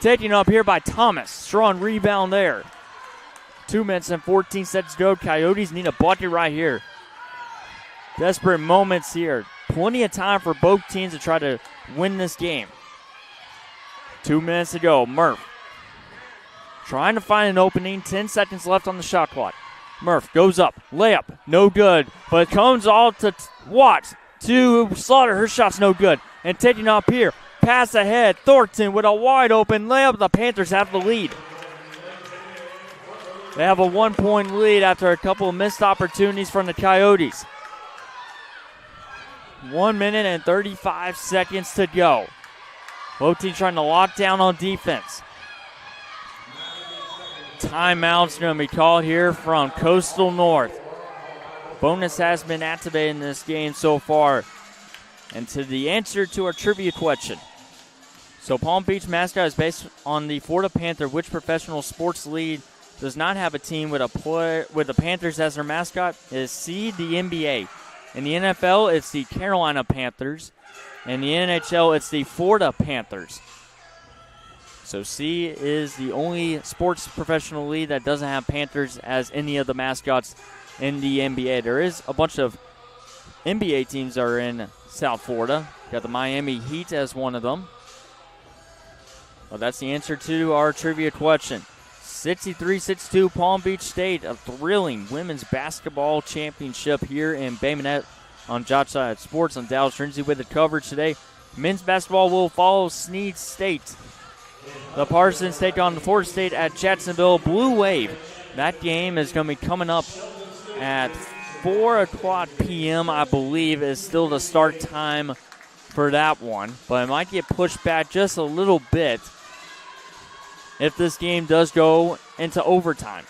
Taken up here by Thomas. Strong rebound there. 2 minutes and 14 seconds to go. Coyotes need a bucket right here. Desperate moments here. Plenty of time for both teams to try to win this game. 2 minutes to go. Murph trying to find an opening. 10 seconds left on the shot clock. Murph goes up. Layup, no good. But it comes all to Watts. To Slaughter. Her shot's no good. And taking up here. Pass ahead. Thornton with a wide open layup. The Panthers have the lead. They have a 1-point lead after a couple of missed opportunities from the Coyotes. 1 minute and 35 seconds to go. Both teams trying to lock down on defense. Timeout's going to be called here from Coastal North. Bonus has been activated in this game so far. And to the answer to our trivia question. So Palm Beach mascot is based on the Florida Panther. Which professional sports league does not have a team with the Panthers as their mascot? It is C, the NBA. In the NFL, it's the Carolina Panthers. In the NHL, it's the Florida Panthers. So C is the only sports professional league that doesn't have Panthers as any of the mascots in the NBA. There is a bunch of NBA teams that are in South Florida. Got the Miami Heat as one of them. Well, that's the answer to our trivia question. 63-62 Palm Beach State, a thrilling women's basketball championship here in Bay Minette on JockJive Sports. On Dallas Trinity with the coverage today. Men's basketball will follow Snead State. The Parsons take on the Florida State at Jacksonville Blue Wave. That game is going to be coming up at 4 o'clock p.m., I believe, is still the start time for that one. But it might get pushed back just a little bit if this game does go into overtime,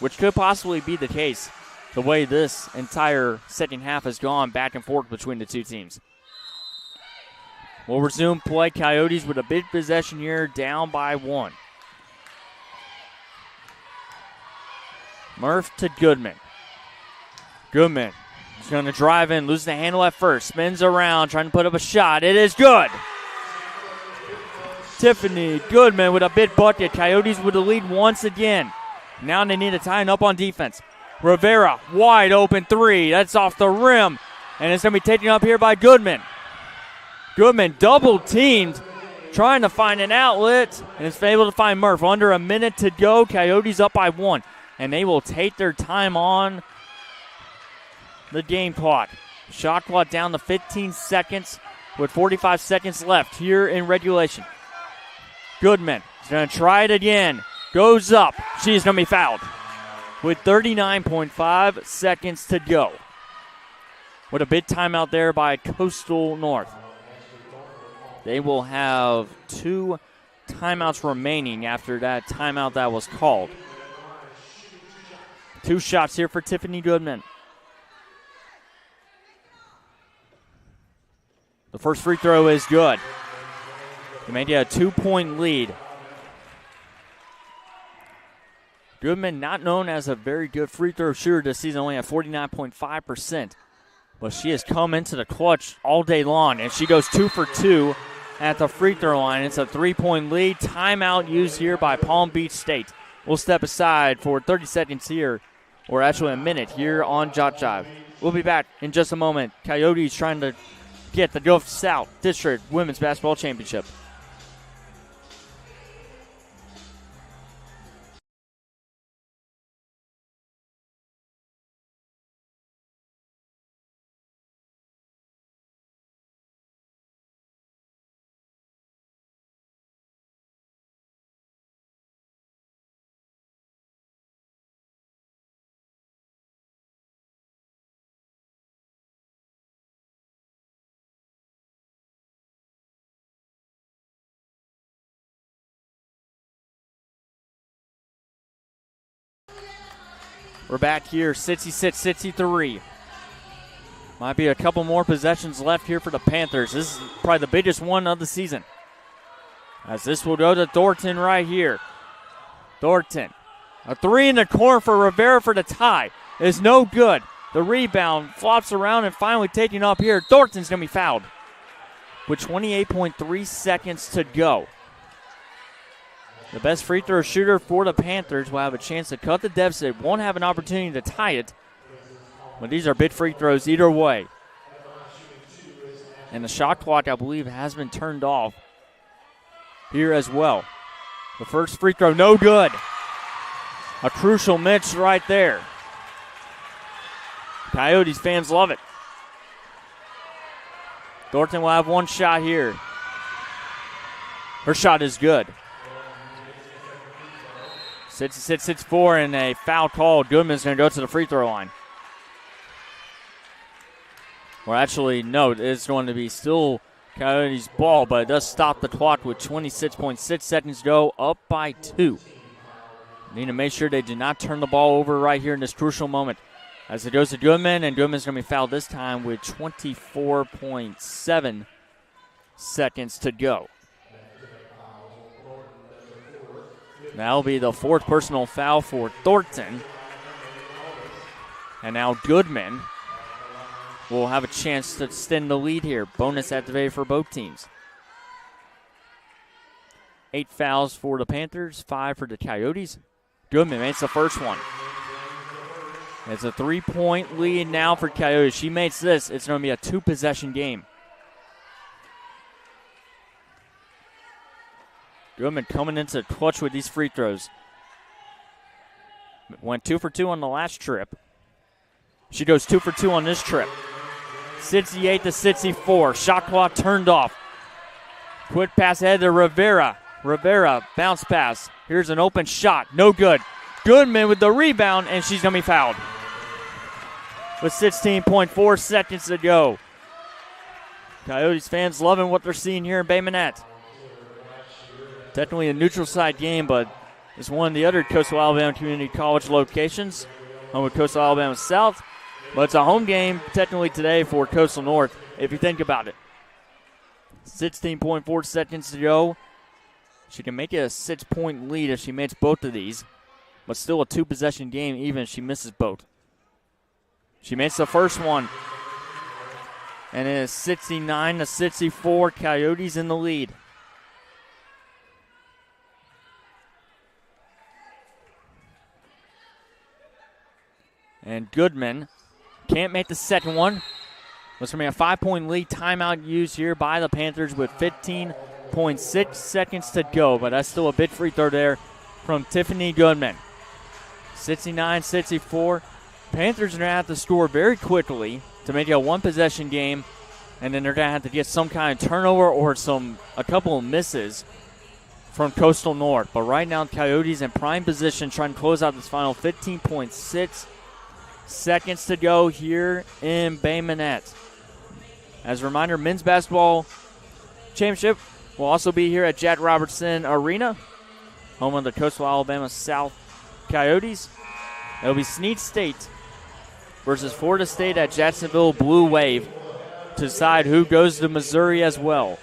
which could possibly be the case the way this entire second half has gone back and forth between the two teams. We'll resume play. Coyotes with a big possession here, down by 1. Murph to Goodman. Goodman is going to drive in, loses the handle at first, spins around, trying to put up a shot. It is good. Tiffany Goodman with a big bucket. Coyotes with the lead once again. Now they need to tighten up on defense. Rivera, wide open three. That's off the rim. And it's going to be taken up here by Goodman. Goodman double teamed, trying to find an outlet. And it's able to find Murph. Under a minute to go. Coyotes up by 1. And they will take their time on the game clock. Shot clock down to 15 seconds with 45 seconds left here in regulation. Goodman is going to try it again. Goes up. She's going to be fouled with 39.5 seconds to go. With a big timeout there by Coastal North. They will have 2 timeouts remaining after that timeout that was called. 2 shots here for Tiffany Goodman. The first free throw is good. You may get a 2-point lead. Goodman, not known as a very good free throw shooter this season, only at 49.5%. But she has come into the clutch all day long, and she goes 2 for 2 at the free throw line. It's a 3-point lead. Timeout used here by Palm Beach State. We'll step aside for 30 seconds here, or actually a minute here on JockJive. We'll be back in just a moment. Coyotes trying to get the Gulf South District Women's Basketball Championship. We're back here, 66-63. Might be a couple more possessions left here for the Panthers. This is probably the biggest one of the season. As this will go to Thornton right here. Thornton, a 3 in the corner for Rivera for the tie. Is no good. The rebound flops around and finally taken up here. Thornton's going to be fouled with 28.3 seconds to go. The best free throw shooter for the Panthers will have a chance to cut the deficit. Won't have an opportunity to tie it. But these are big free throws either way. And the shot clock, I believe, has been turned off here as well. The first free throw, no good. A crucial miss right there. Coyotes fans love it. Thornton will have one shot here. Her shot is good. 6-4 and a foul called. Goodman's going to go to the free throw line. Or actually, no, it's going to be still Coyotes' ball, but it does stop the clock with 26.6 seconds to go, up by 2. Need to make sure they do not turn the ball over right here in this crucial moment. As it goes to Goodman, and Goodman's going to be fouled this time with 24.7 seconds to go. That'll be the 4th personal foul for Thornton. And now Goodman will have a chance to extend the lead here. Bonus activated for both teams. 8 fouls for the Panthers, 5 for the Coyotes. Goodman makes the first one. It's a 3-point lead now for Coyotes. She makes this, it's going to be a 2-possession game. Goodman coming into clutch with these free throws. Went 2 for 2 on the last trip. She goes 2 for 2 on this trip. 68-64. Shot clock turned off. Quick pass ahead to Rivera. Rivera, bounce pass. Here's an open shot. No good. Goodman with the rebound, and she's going to be fouled. With 16.4 seconds to go. Coyotes fans loving what they're seeing here in Bay Minette. Technically a neutral side game, but it's one of the other Coastal Alabama Community College locations. Home with Coastal Alabama South. But it's a home game technically today for Coastal North, if you think about it. 16.4 seconds to go. She can make it a 6-point lead if she makes both of these. But still a 2-possession game even if she misses both. She makes the first one. And it is 69-64. Coyotes in the lead. And Goodman can't make the second one. Looks going to be a 5-point lead. Timeout used here by the Panthers with 15.6 seconds to go. But that's still a big free throw there from Tiffany Goodman. 69-64. Panthers are going to have to score very quickly to make it a 1-possession game. And then they're going to have to get some kind of turnover or a couple of misses from Coastal North. But right now, Coyotes in prime position trying to close out this final 15.6 seconds to go here in Bay Minette. As a reminder, men's basketball championship will also be here at Jack Robertson Arena, home of the Coastal Alabama South Coyotes. It'll be Snead State versus Florida State at Jacksonville Blue Wave to decide who goes to Missouri as well.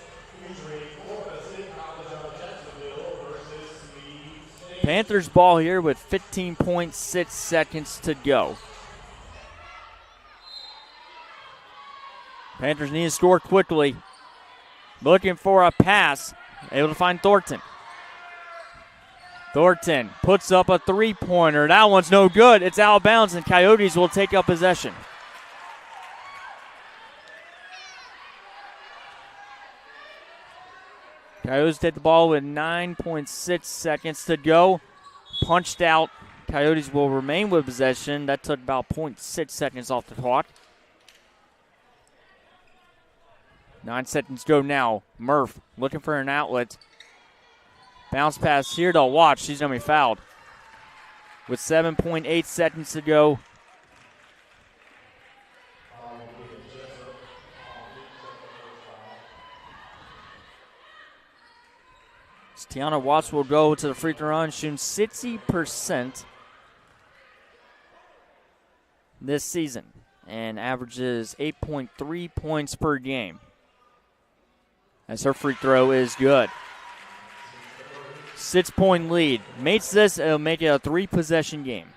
Panthers ball here with 15.6 seconds to go. Panthers need to score quickly. Looking for a pass. Able to find Thornton. Thornton puts up a 3-pointer. That one's no good. It's out of bounds, and Coyotes will take up possession. Coyotes take the ball with 9.6 seconds to go. Punched out. Coyotes will remain with possession. That took about 0.6 seconds off the clock. 9 seconds go now. Murph looking for an outlet. Bounce pass here to Watts. She's going to be fouled. With 7.8 seconds to go. Tiana Watts will go to the free throw line, shooting 60% this season and averages 8.3 points per game. As her free throw is good. 6-point lead. Makes this, it'll make it a 3-possession game.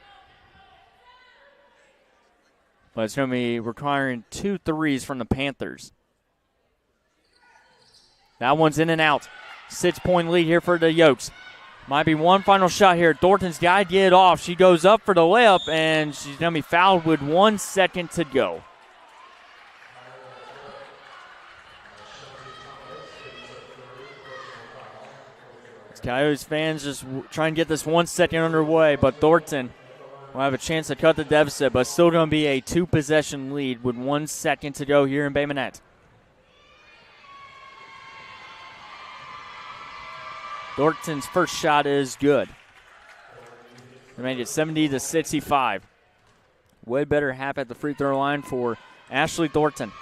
But it's going to be requiring 2 threes from the Panthers. That one's in and out. 6-point lead here for the Yokes. Might be one final shot here. Thornton's got to get it off. She goes up for the layup, and she's going to be fouled with 1 second to go. Coyotes fans just trying to get this 1 second underway, but Thornton will have a chance to cut the deficit, but still going to be a 2-possession lead with 1 second to go here in Bay Minette. Thornton's first shot is good. They made it 70-65. Way better half at the free throw line for Ashley Thornton.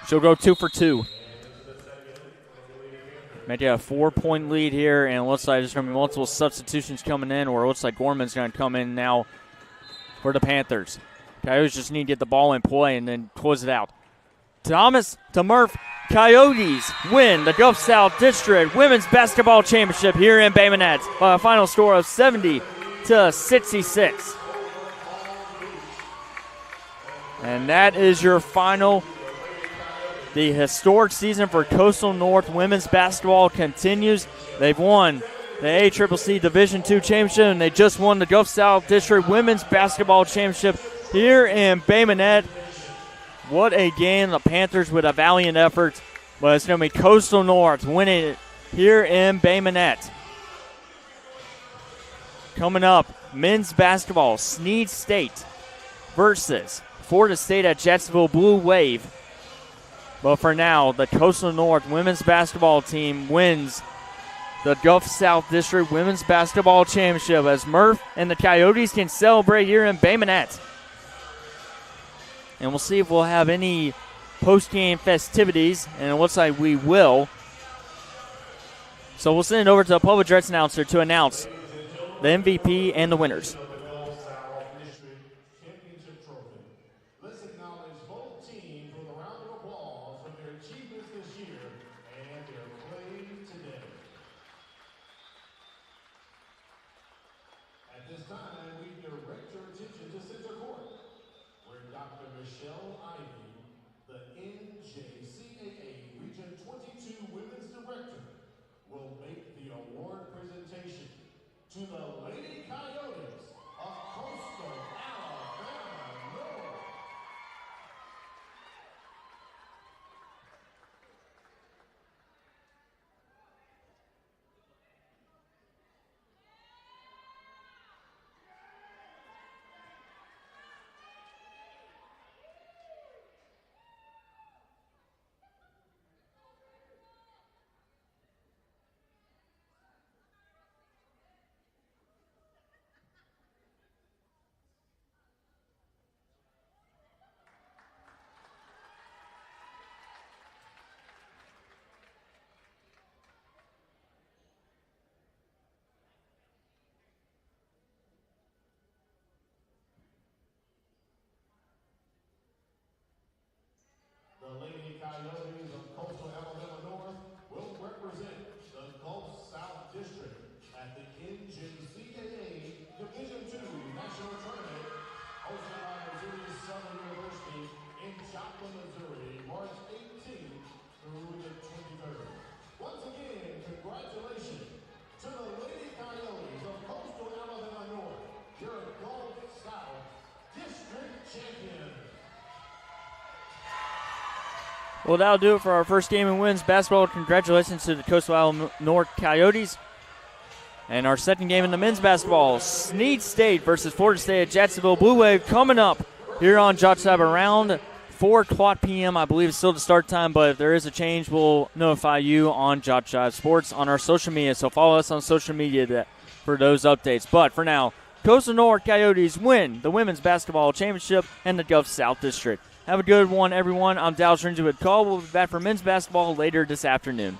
She'll go 2 for 2. Make it a 4-point lead here, and it looks like there's going to be multiple substitutions coming in, or it looks like Gorman's going to come in now for the Panthers. Coyotes just need to get the ball in play and then close it out. Thomas to Murph. Coyotes win the Gulf South District Women's Basketball Championship here in Bay Minette by a final score of 70-66. And that is your final. The historic season for Coastal North women's basketball continues. They've won the ACCC Division II Championship, and they just won the Gulf South District Women's Basketball Championship here in Bay Minette. What a game. The Panthers with a valiant effort, but it's going to be Coastal North winning it here in Bay Minette. Coming up, men's basketball, Snead State versus Florida State at Jacksonville Blue Wave. But for now, the Coastal North women's basketball team wins the Gulf South District Women's Basketball Championship as Murph and the Coyotes can celebrate here in Bay Minette. And we'll see if we'll have any post-game festivities, and it looks like we will. So we'll send it over to the public address announcer to announce the MVP and the winners. Let's acknowledge both teams with a round of applause for their achievements this year and their play today. At this time, we direct your attention to center court, where Dr. Michelle Ivey, the NJCAA Region 22 Women's Director, will make the award presentation to the Lady Coyotes of Coastal Alabama North. The Lady Coyotes of Coastal Alabama North will represent the Gulf South District at the NJCAA Division II National Tournament hosted by Missouri Southern University in Joplin, Missouri, March 18th through the 23rd. Once again, congratulations to the Lady Coyotes of Coastal Alabama North, your Gulf South District champions. Well, that'll do it for our first game in women's basketball. Congratulations to the Coastal Alabama North Coyotes. And our second game in the men's basketball, Snead State versus Florida State at Jacksonville Blue Wave, coming up here on JockJive around 4 o'clock p.m. I believe it's still the start time, but if there is a change, we'll notify you on JockJive Sports on our social media. So follow us on social media for those updates. But for now, Coastal North Coyotes win the women's basketball championship and the Gulf South District. Have a good one, everyone. I'm Dallas Ringe with Call. We'll be back for men's basketball later this afternoon.